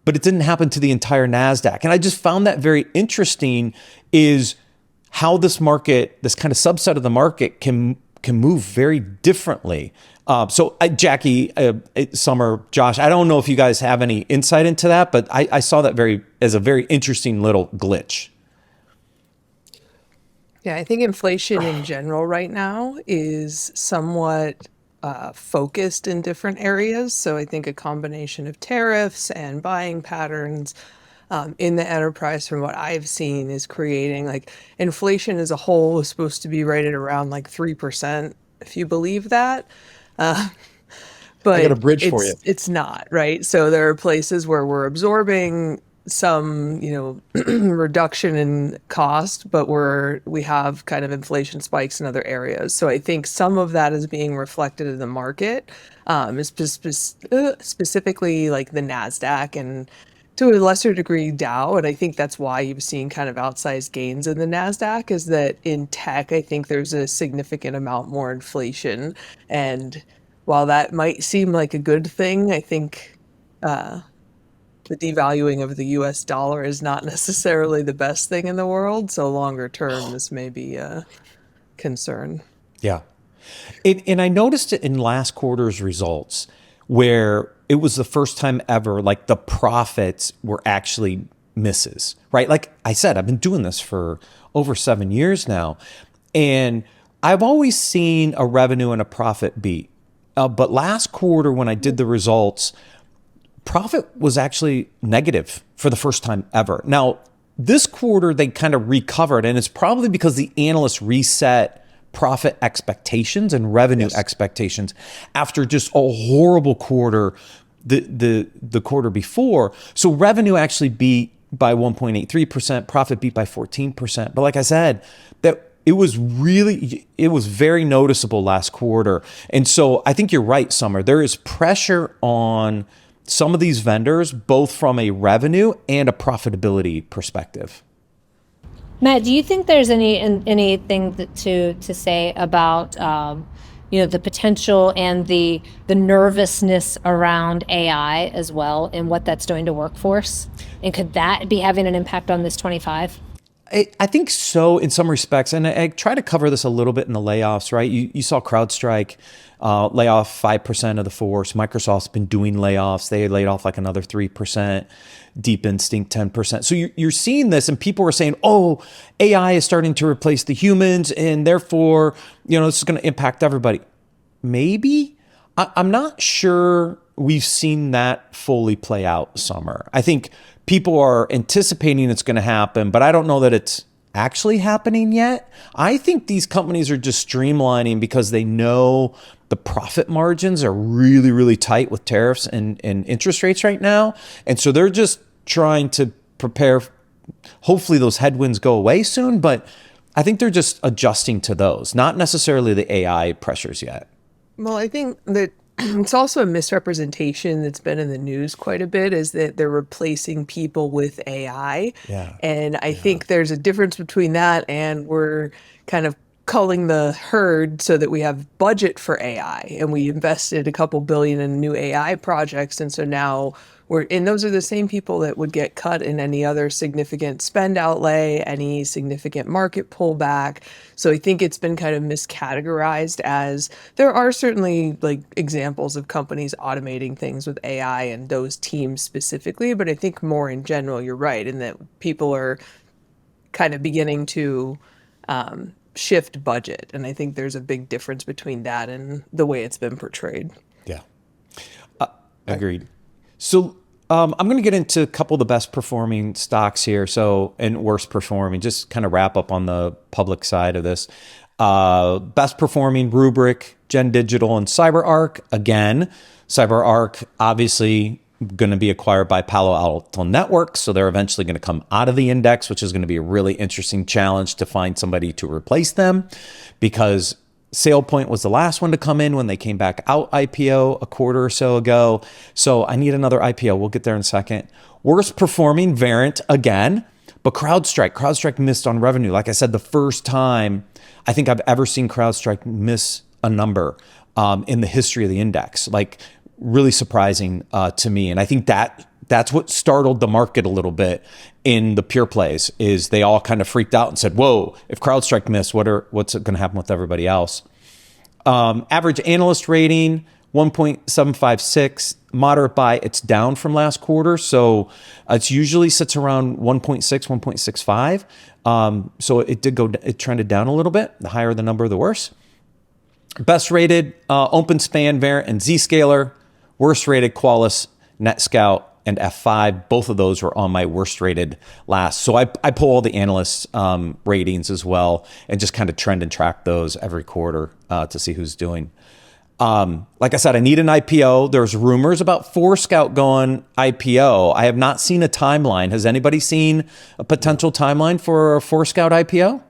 But it didn't happen to the entire NASDAQ. And I just found that very interesting, is how this market, this kind of subset of the market can move very differently. So Jackie, Summer, Josh, I don't know if you guys have any insight into that, but I saw that as a very interesting little glitch. Yeah, I think inflation in general right now is somewhat focused in different areas. So I think a combination of tariffs and buying patterns in the enterprise, from what I've seen, is creating inflation as a whole is supposed to be right at around 3%, if you believe that. But I got a bridge for you. It's not, right? So there are places where we're absorbing some, reduction in cost, but we have kind of inflation spikes in other areas. So I think some of that is being reflected in the market, specifically the NASDAQ and to a lesser degree Dow. And I think that's why you've seen kind of outsized gains in the NASDAQ, is that in tech, I think there's a significant amount more inflation. And while that might seem like a good thing, I think the devaluing of the US dollar is not necessarily the best thing in the world. So longer term, this may be a concern. Yeah. And I noticed it in last quarter's results, where it was the first time ever the profits were actually misses, right? Like I said, I've been doing this for over 7 years now, and I've always seen a revenue and a profit beat. But last quarter, when I did the results, profit was actually negative for the first time ever. Now, this quarter, they kind of recovered, and it's probably because the analysts reset profit expectations and revenue expectations after just a horrible quarter the quarter before. So revenue actually beat by 1.83%, profit beat by 14%. But like I said, that it was very noticeable last quarter. And so I think you're right, Summer. There is pressure on some of these vendors, both from a revenue and a profitability perspective. Matt, do you think there's anything to say about the potential and the nervousness around AI as well and what that's doing to workforce? And could that be having an impact on this 25? I think so in some respects. And I try to cover this a little bit in the layoffs, right? You saw CrowdStrike lay off 5% of the force. Microsoft's been doing layoffs. They laid off like another 3%, Deep Instinct 10%. So you're seeing this, and people are saying, oh, AI is starting to replace the humans, and therefore, this is going to impact everybody. Maybe. I'm not sure we've seen that fully play out, Summer. I think people are anticipating it's going to happen, but I don't know that it's actually happening yet. I think these companies are just streamlining because they know the profit margins are really, really tight with tariffs and interest rates right now. And so they're just trying to prepare. Hopefully those headwinds go away soon, but I think they're just adjusting to those, not necessarily the AI pressures yet. Well, I think that it's also a misrepresentation that's been in the news quite a bit, is that they're replacing people with AI. Yeah. And I think there's a difference between that and we're kind of culling the herd so that we have budget for AI, and we invested a couple billion in new AI projects. And so now and those are the same people that would get cut in any other significant spend outlay, any significant market pullback. So I think it's been kind of miscategorized as there are certainly like examples of companies automating things with AI and those teams specifically. But I think more in general, you're right, in that people are kind of beginning to shift budget. And I think there's a big difference between that and the way it's been portrayed. Yeah. Agreed. So I'm going to get into a couple of the best performing stocks here. And worst performing, just kind of wrap up on the public side of this. Best performing: Rubrik, Gen Digital, and CyberArk. Again, CyberArk obviously going to be acquired by Palo Alto Networks, so they're eventually going to come out of the index, which is going to be a really interesting challenge to find somebody to replace them, because SailPoint was the last one to come in when they came back out IPO a quarter or so ago. So I need another IPO. We'll get there in a second. Worst performing: Verint again, but CrowdStrike. CrowdStrike missed on revenue. Like I said, the first time I think I've ever seen CrowdStrike miss a number in the history of the index. Like, really surprising to me. And I think that's what startled the market a little bit in the pure plays, is they all kind of freaked out and said, whoa, if CrowdStrike missed, what's going to happen with everybody else? Average analyst rating, 1.756, moderate buy. It's down from last quarter. So it usually sits around 1.6, 1.65. So it trended down a little bit. The higher the number, the worse. Best rated, OpenSpan, Verint, and Zscaler. Worst rated, Qualys, NetScout, and F5. Both of those were on my worst rated last. So I pull all the analysts' ratings as well and just kind of trend and track those every quarter to see who's doing. Like I said, I need an IPO. There's rumors about Forescout going IPO. I have not seen a timeline. Has anybody seen a potential timeline for a Forescout IPO?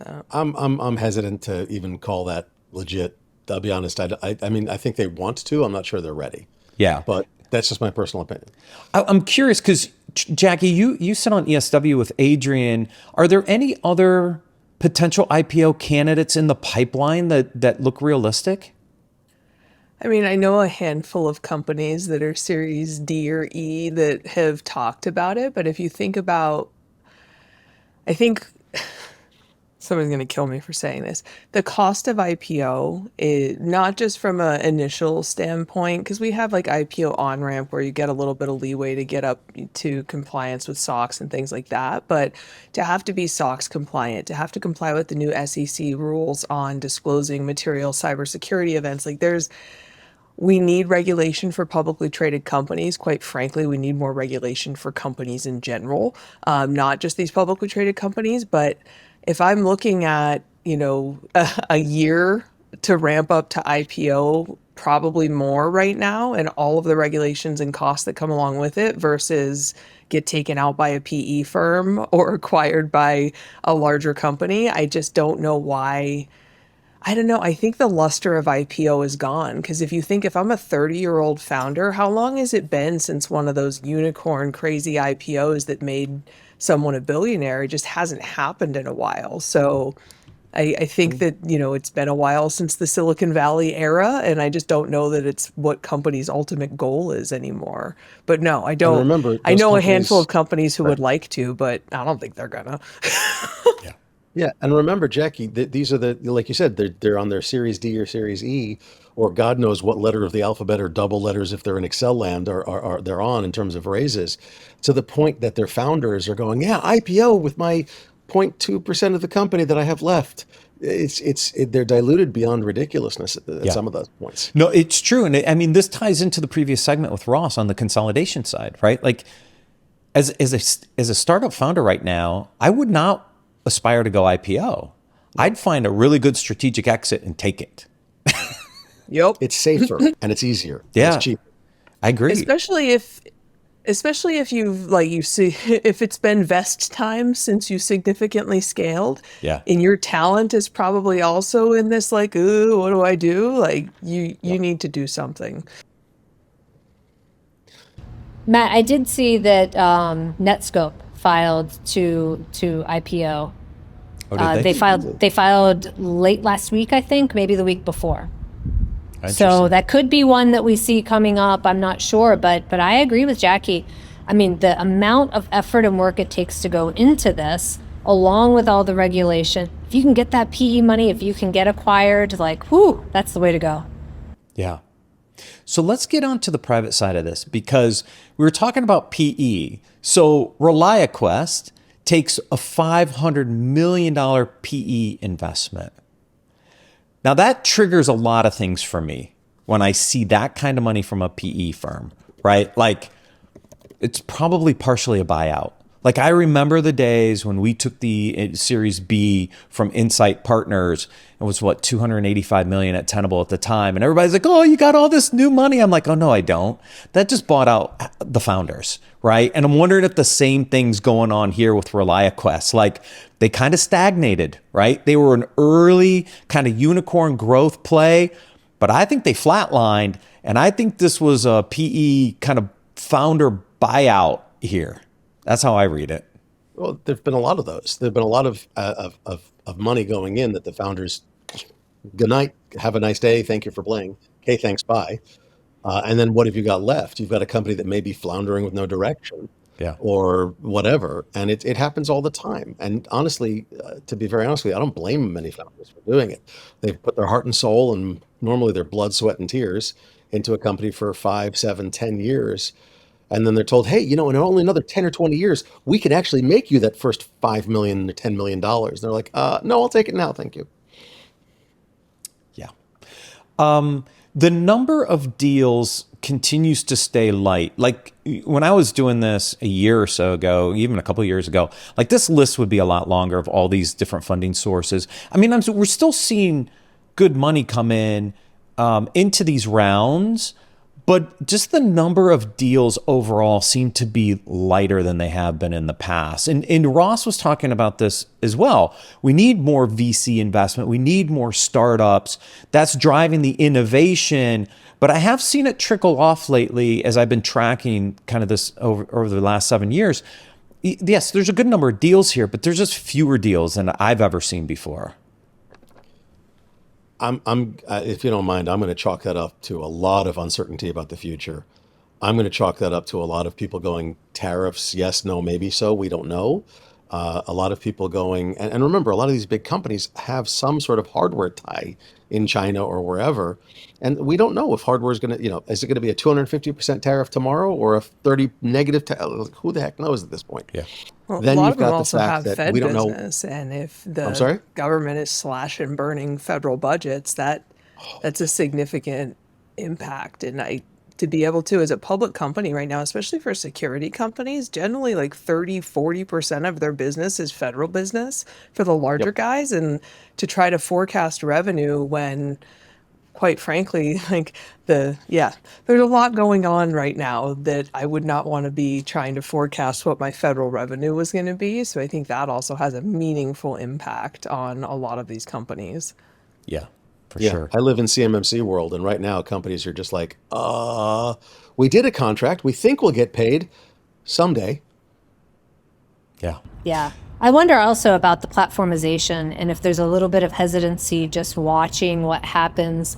No. I'm hesitant to even call that legit. I'll be honest. I mean, I think they want to. I'm not sure they're ready. Yeah. But that's just my personal opinion. I'm curious because, Jackie, you sit on ESW with Adrian. Are there any other potential IPO candidates in the pipeline that look realistic? I mean, I know a handful of companies that are Series D or E that have talked about it. But if you think about, I think someone's going to kill me for saying this, the cost of IPO is not just from an initial standpoint, because we have like IPO on-ramp where you get a little bit of leeway to get up to compliance with SOX and things like that. But to have to be SOX compliant, to have to comply with the new SEC rules on disclosing material cybersecurity events, like we need regulation for publicly traded companies. Quite frankly, we need more regulation for companies in general, not just these publicly traded companies. But if I'm looking at, a year to ramp up to IPO, probably more right now, and all of the regulations and costs that come along with it versus get taken out by a PE firm or acquired by a larger company, I just don't know why. I don't know. I think the luster of IPO is gone, because if I'm a 30-year-old founder, how long has it been since one of those unicorn crazy IPOs that made someone a billionaire? It just hasn't happened in a while. So I think that, it's been a while since the Silicon Valley era, and I just don't know that it's what companies' ultimate goal is anymore. But no, I And don't. remember, I those know a handful companies. of companies who Right. would like to, but I don't think they're gonna. Yeah. Yeah, and remember, Jackie, these are like you said, they're on their Series D or Series E, or God knows what letter of the alphabet or double letters if they're in Excel land are they're on in terms of raises, to the point that their founders are going, yeah, IPO with my 0.2% of the company that I have left. They're diluted beyond ridiculousness at Yeah. some of those points. No, it's true. And I mean, this ties into the previous segment with Ross on the consolidation side, right? Like, as a startup founder right now, I would not aspire to go IPO. I'd find a really good strategic exit and take it. Yep. It's safer and it's easier and Yeah. it's cheaper. I agree. Especially if you've like you see if it's been vest time since you significantly scaled. Yeah. And your talent is probably also in this like, ooh, what do I do? Like you need to do something. Matt, I did see that Netscope filed to IPO. Oh, did they? They filed late last week, I think, maybe the week before. So Interesting. that could be one that we see coming up. I'm not sure, but I agree with Jackie. I mean, the amount of effort and work it takes to go into this, along with all the regulation. If you can get that PE money, if you can get acquired, like, whoo, that's the way to go. Yeah. So let's get on to the private side of this, because we were talking about PE. So ReliaQuest takes a $500 million PE investment. Now that triggers a lot of things for me when I see that kind of money from a PE firm, right? Like, it's probably partially a buyout. Like, I remember the days when we took the Series B from Insight Partners. It was what, 285 million at Tenable at the time. And everybody's like, oh, you got all this new money. I'm like, oh, no, I don't. That just bought out the founders, right? And I'm wondering if the same thing's going on here with ReliaQuest. Like, they kind of stagnated, right? They were an early kind of unicorn growth play, but I think they flatlined. And I think this was a PE kind of founder buyout here. That's how I read it. Well, there've been a lot of those. There've been a lot of money going in that the founders, good night, have a nice day, thank you for playing. Okay, thanks, bye. And then what have you got left? You've got a company that may be floundering with no direction, Yeah. or whatever, and it happens all the time. And honestly, to be very honest with you, I don't blame many founders for doing it. They've put their heart and soul, and normally their blood, sweat, and tears, into a company for 5, 7, 10 years. And then they're told, hey, in only another 10 or 20 years, we can actually make you that first $5 million or $10 million. They're like, no, I'll take it now. Thank you. Yeah. The number of deals continues to stay light. Like, when I was doing this a year or so ago, even a couple of years ago, like, this list would be a lot longer of all these different funding sources. I mean, we're still seeing good money come in into these rounds, but just the number of deals overall seem to be lighter than they have been in the past. And Ross was talking about this as well. We need more VC investment. We need more startups. That's driving the innovation. But I have seen it trickle off lately as I've been tracking kind of this over the last 7 years. Yes, there's a good number of deals here, but there's just fewer deals than I've ever seen before. If you don't mind, I'm going to chalk that up to a lot of uncertainty about the future. I'm going to chalk that up to a lot of people going, tariffs, yes, no, maybe so, we don't know. A lot of people going, and remember, a lot of these big companies have some sort of hardware tie in China or wherever. And we don't know if hardware is going to, is it going to be a 250% tariff tomorrow or a 30 negative tariff? Who the heck knows at this point? Yeah. Well, Then a lot you've of them got the also fact have that Fed we don't know. business, and if I'm sorry? the government is slashing and burning federal budgets, that's a significant impact. And to be able to, as a public company right now, especially for security companies, generally like 30-40% of their business is federal business for the larger Yep. guys, and to try to forecast revenue when, quite frankly, there's a lot going on right now that I would not want to be trying to forecast what my federal revenue was going to be. So I think that also has a meaningful impact on a lot of these companies. Yeah, for Yeah, sure. I live in CMMC world, and right now companies are just like, we did a contract. We think we'll get paid someday. Yeah. Yeah. I wonder also about the platformization and if there's a little bit of hesitancy just watching what happens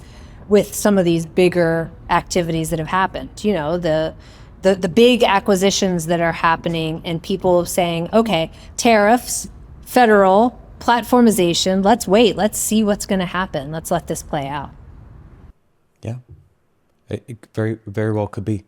with some of these bigger activities that have happened. The big acquisitions that are happening and people saying, okay, tariffs, federal, platformization, let's wait, let's see what's going to happen. Let's let this play out. Yeah, it very, very well could be.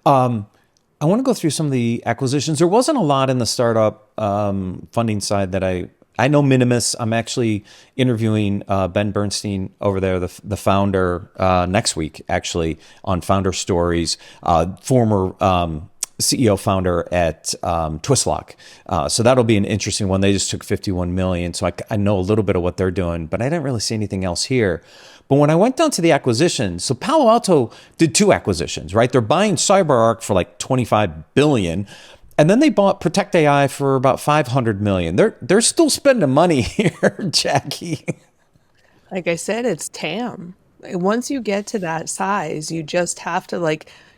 I want to go through some of the acquisitions. There wasn't a lot in the startup funding side that I know Minimus. I'm actually interviewing Ben Bernstein over there, the founder, next week, actually, on Founder Stories, former CEO founder at Twistlock. So that'll be an interesting one. They just took 51 million. So I know a little bit of what they're doing, but I didn't really see anything else here. But when I went down to the acquisitions, so Palo Alto did 2 acquisitions, right? They're buying CyberArk for like 25 billion. And then they bought Protect AI for about 500 million. They're still spending money here, Jackie. Like I said, it's TAM. Once you get to that size, you just have to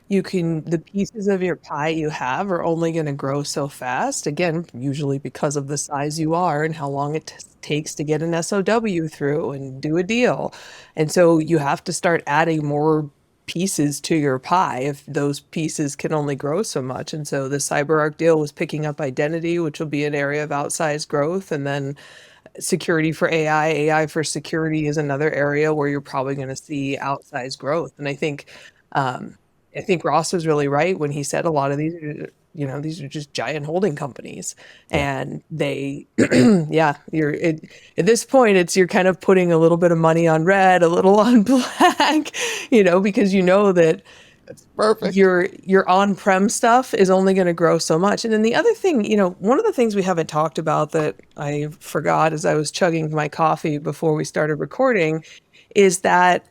the pieces of your pie you have are only going to grow so fast. Again, usually because of the size you are and how long it takes to get an SOW through and do a deal. And so you have to start adding more pieces to your pie if those pieces can only grow so much. And so the CyberArk deal was picking up identity, which will be an area of outsized growth. And then security for AI for security is another area where you're probably going to see outsized growth. And I think Ross was really right when he said a lot of these these are just giant holding companies, and they, at this point, you're kind of putting a little bit of money on red, a little on black, because that That's perfect. your on-prem stuff is only going to grow so much. And then the other thing, one of the things we haven't talked about that I forgot as I was chugging my coffee before we started recording is that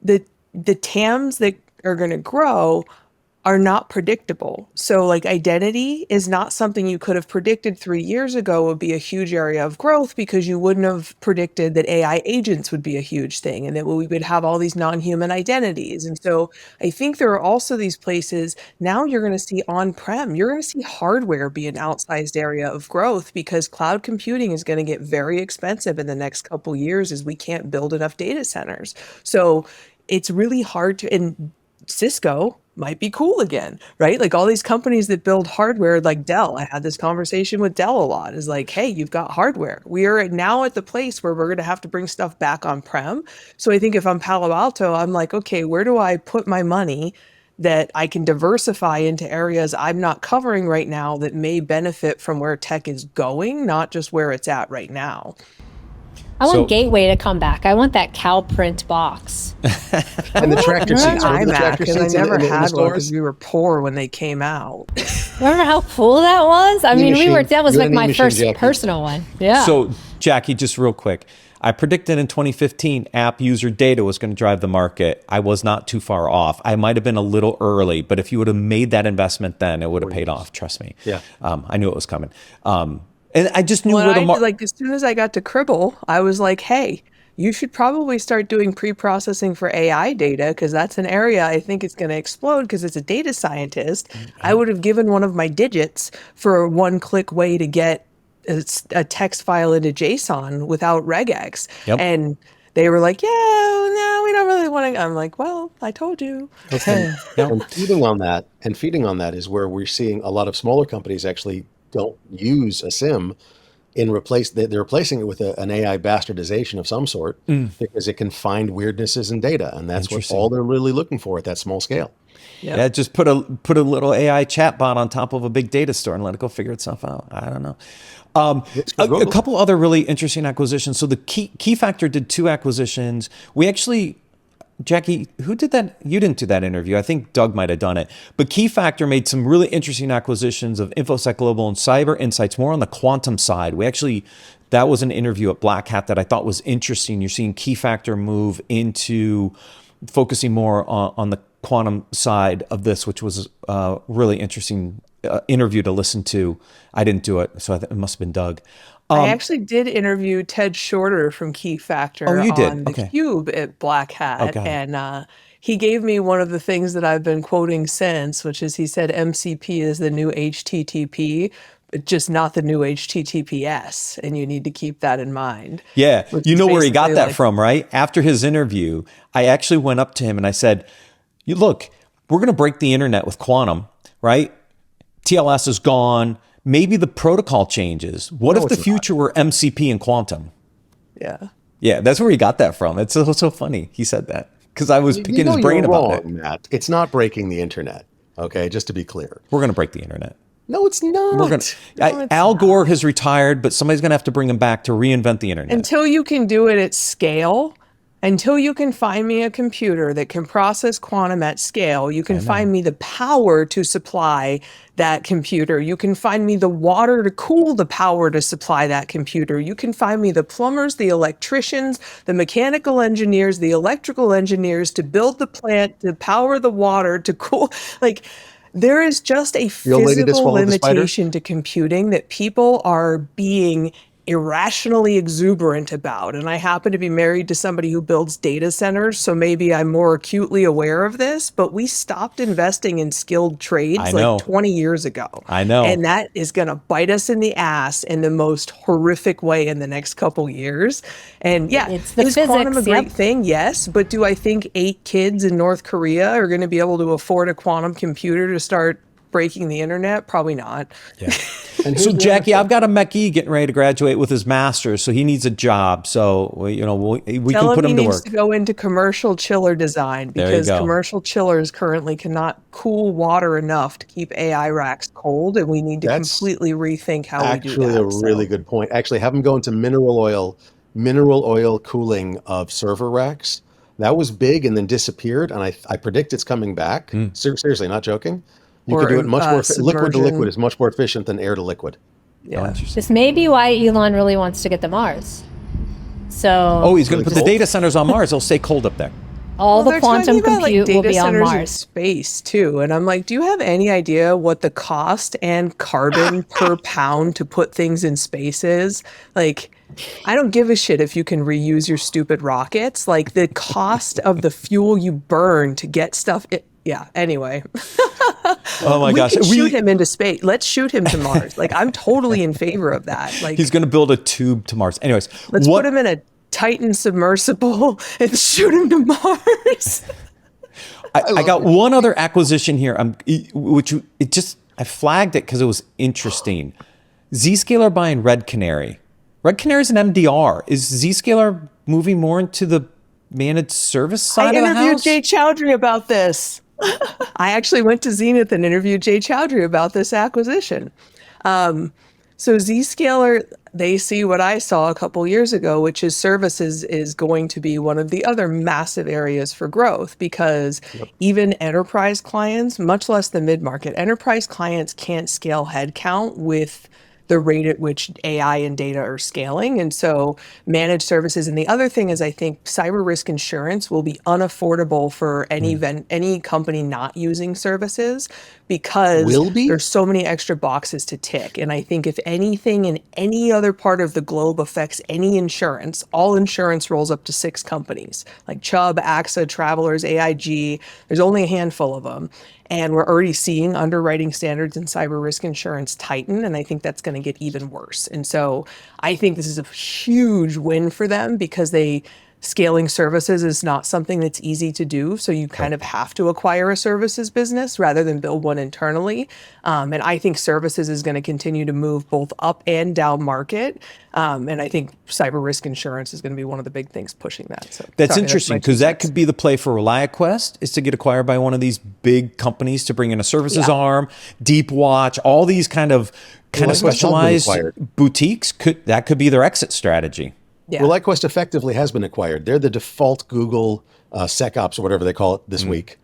the TAMs that are going to grow are not predictable. So like identity is not something you could have predicted 3 years ago would be a huge area of growth, because you wouldn't have predicted that AI agents would be a huge thing and that we would have all these non-human identities. And so I think there are also these places now you're going to see on-prem, you're going to see hardware be an outsized area of growth, because cloud computing is going to get very expensive in the next couple years as we can't build enough data centers. So it's really hard to, and Cisco might be cool again, right? Like all these companies that build hardware, like Dell. I had this conversation with Dell a lot, is like, hey, you've got hardware. We are now at the place where we're going to have to bring stuff back on prem. So I think if I'm Palo Alto, I'm like, okay, where do I put my money that I can diversify into areas I'm not covering right now that may benefit from where tech is going, not just where it's at right now. I want Gateway to come back. I want that cow print box. And the tractor seats. Remember the iMac, tractor and I seats in never the had one stores? because we were poor when they came out. Remember how cool that was? I mean, that was You're like an my e-machine, first Jackie. personal one. Yeah. So, Jackie, just real quick. I predicted in 2015 app user data was going to drive the market. I was not too far off. I might have been a little early, but if you would have made that investment then, it would have paid off. Trust me. Yeah. I knew it was coming. And I just knew When where the like as soon as I got to Cribble, I was like, hey, you should probably start doing pre-processing for AI data, because that's an area I think it's going to explode, because as a data scientist, I would have given one of my digits for a one-click way to get a text file into JSON without regex. Yep. And they were like, yeah, no, we don't really want to. I'm like, well, I told you. Okay. And feeding on that is where we're seeing a lot of smaller companies actually don't use a SIM they're replacing it with an AI bastardization of some sort, because it can find weirdnesses in data, and that's what all they're really looking for at that small scale. Yep. Yeah, just put a little AI chatbot on top of a big data store and let it go figure itself out. I don't know. A couple other really interesting acquisitions. So the Key Factor did 2 acquisitions. We actually, Jackie, who did that? You didn't do that interview. I think Doug might have done it. But Key Factor made some really interesting acquisitions of InfoSec Global and Cyber Insights, more on the quantum side. That was an interview at Black Hat that I thought was interesting. You're seeing Key Factor move into focusing more on the quantum side of this, which was a really interesting interview to listen to. I didn't do it, so it must have been Doug. I actually did interview Ted Shorter from Key Factor you did? on the Okay. Cube at Black Hat. Okay. And he gave me one of the things that I've been quoting since, which is he said MCP is the new HTTP, just not the new HTTPS, and you need to keep that in mind. Yeah, Which you is know where he got basically that like- from, right? After his interview, I actually went up to him and I said, "You look, we're going to break the internet with quantum, right? TLS is gone. Maybe the protocol changes. What if the future were MCP and quantum?" Yeah. Yeah, that's where he got that from. It's so funny he said that because I was picking You know his brain you're about wrong, it. Matt. It's not breaking the internet. Okay, just to be clear. We're going to break the internet. No, it's not. We're gonna. Al Gore has retired, but somebody's going to have to bring him back to reinvent the internet. Until you can do it at scale, until you can find me a computer that can process quantum at scale, you can find me the power to supply that computer. You can find me the water to cool the power to supply that computer. You can find me the plumbers, the electricians, the mechanical engineers, the electrical engineers to build the plant, to power the water, to cool. Like, there is just a old lady that physical swallowed the spider? limitation to computing that people are being irrationally exuberant about. And I happen to be married to somebody who builds data centers, so maybe I'm more acutely aware of this, but we stopped investing in skilled trades I know. like 20 years ago. I know. And that is going to bite us in the ass in the most horrific way in the next couple years. And yeah, It's the is quantum a physics, great yep. thing? Yes. But do I think 8 kids in North Korea are going to be able to afford a quantum computer to start breaking the internet? Probably not. Yeah. And So here's the Jackie, other I've got a Mechie getting ready to graduate with his master's, so he needs a job. So we Tell can put he him to needs work. to go into commercial chiller design There you because go. commercial chillers currently cannot cool water enough to keep AI racks cold, and we need to That's completely rethink how we do actually that. a really good point. Actually, have them go into mineral oil cooling of server racks. That was big and then disappeared, and I predict it's coming back. Seriously, not joking. You Or, could do it much more. Liquid to liquid submersion. is much more efficient than air to liquid. Yeah. This may be why Elon really wants to get to Mars. So Oh, he's going to put the cold. data centers on Mars. They'll stay cold up there. all the they're quantum talking about, like, compute will data be on centers in Mars. space too, and I'm like, do you have any idea what the cost and carbon per pound to put things in space is? Like, I don't give a shit if you can reuse your stupid rockets. Like, the cost of the fuel you burn to get stuff. Yeah. Anyway, Oh my we gosh. can shoot him into space. Let's shoot him to Mars. Like, I'm totally in favor of that. Like, He's going to build a tube to Mars. Anyways, let's put him in a Titan submersible and shoot him to Mars. I got one other acquisition here, I flagged it because it was interesting. Zscaler buying Red Canary. Red Canary is an MDR. Is Zscaler moving more into the managed service side I of the interviewed house? Jay Chowdhury about this. I actually went to Zenith and interviewed Jay Chowdhury about this acquisition. So Zscaler, they see what I saw a couple years ago, which is services is going to be one of the other massive areas for growth because even enterprise clients, much less the mid-market, enterprise clients can't scale headcount with the rate at which AI and data are scaling. And so managed services. And the other thing is I think cyber risk insurance will be unaffordable for any company not using services because Will be? there's so many extra boxes to tick. And I think if anything in any other part of the globe affects any insurance, all insurance rolls up to 6 companies like Chubb, AXA, Travelers, AIG. There's only a handful of them. And we're already seeing underwriting standards in cyber risk insurance tighten, and I think that's going to get even worse. And so I think this is a huge win for them because scaling services is not something that's easy to do. So you kind of have to acquire a services business rather than build one internally. And I think services is going to continue to move both up and down market. And I think cyber risk insurance is going to be one of the big things pushing that. So That's sorry, interesting my because 2 that cents. could be the play for ReliaQuest is to get acquired by one of these big companies to bring in a services arm, Deep Watch, all these kind of ReliaQuest has been specialized acquired. boutiques. That could be their exit strategy. Yeah. ReliaQuest effectively has been acquired. They're the default Google SecOps or whatever they call it this week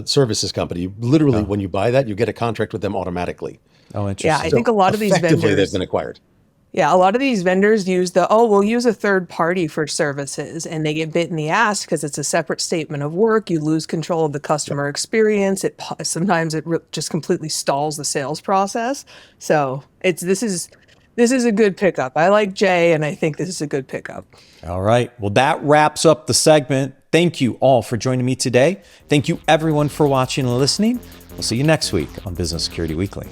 services company. Literally, when you buy that, you get a contract with them automatically. Oh, interesting. Yeah, I think a lot of these Effectively, vendors. they've been acquired. Yeah, a lot of these vendors use we'll use a third party for services, and they get bit in the ass because it's a separate statement of work. You lose control of the customer experience. Sometimes it just completely stalls the sales process. So this is a good pickup. I like Jay, and I think this is a good pickup. All right. Well, that wraps up the segment. Thank you all for joining me today. Thank you everyone for watching and listening. We'll see you next week on Business Security Weekly.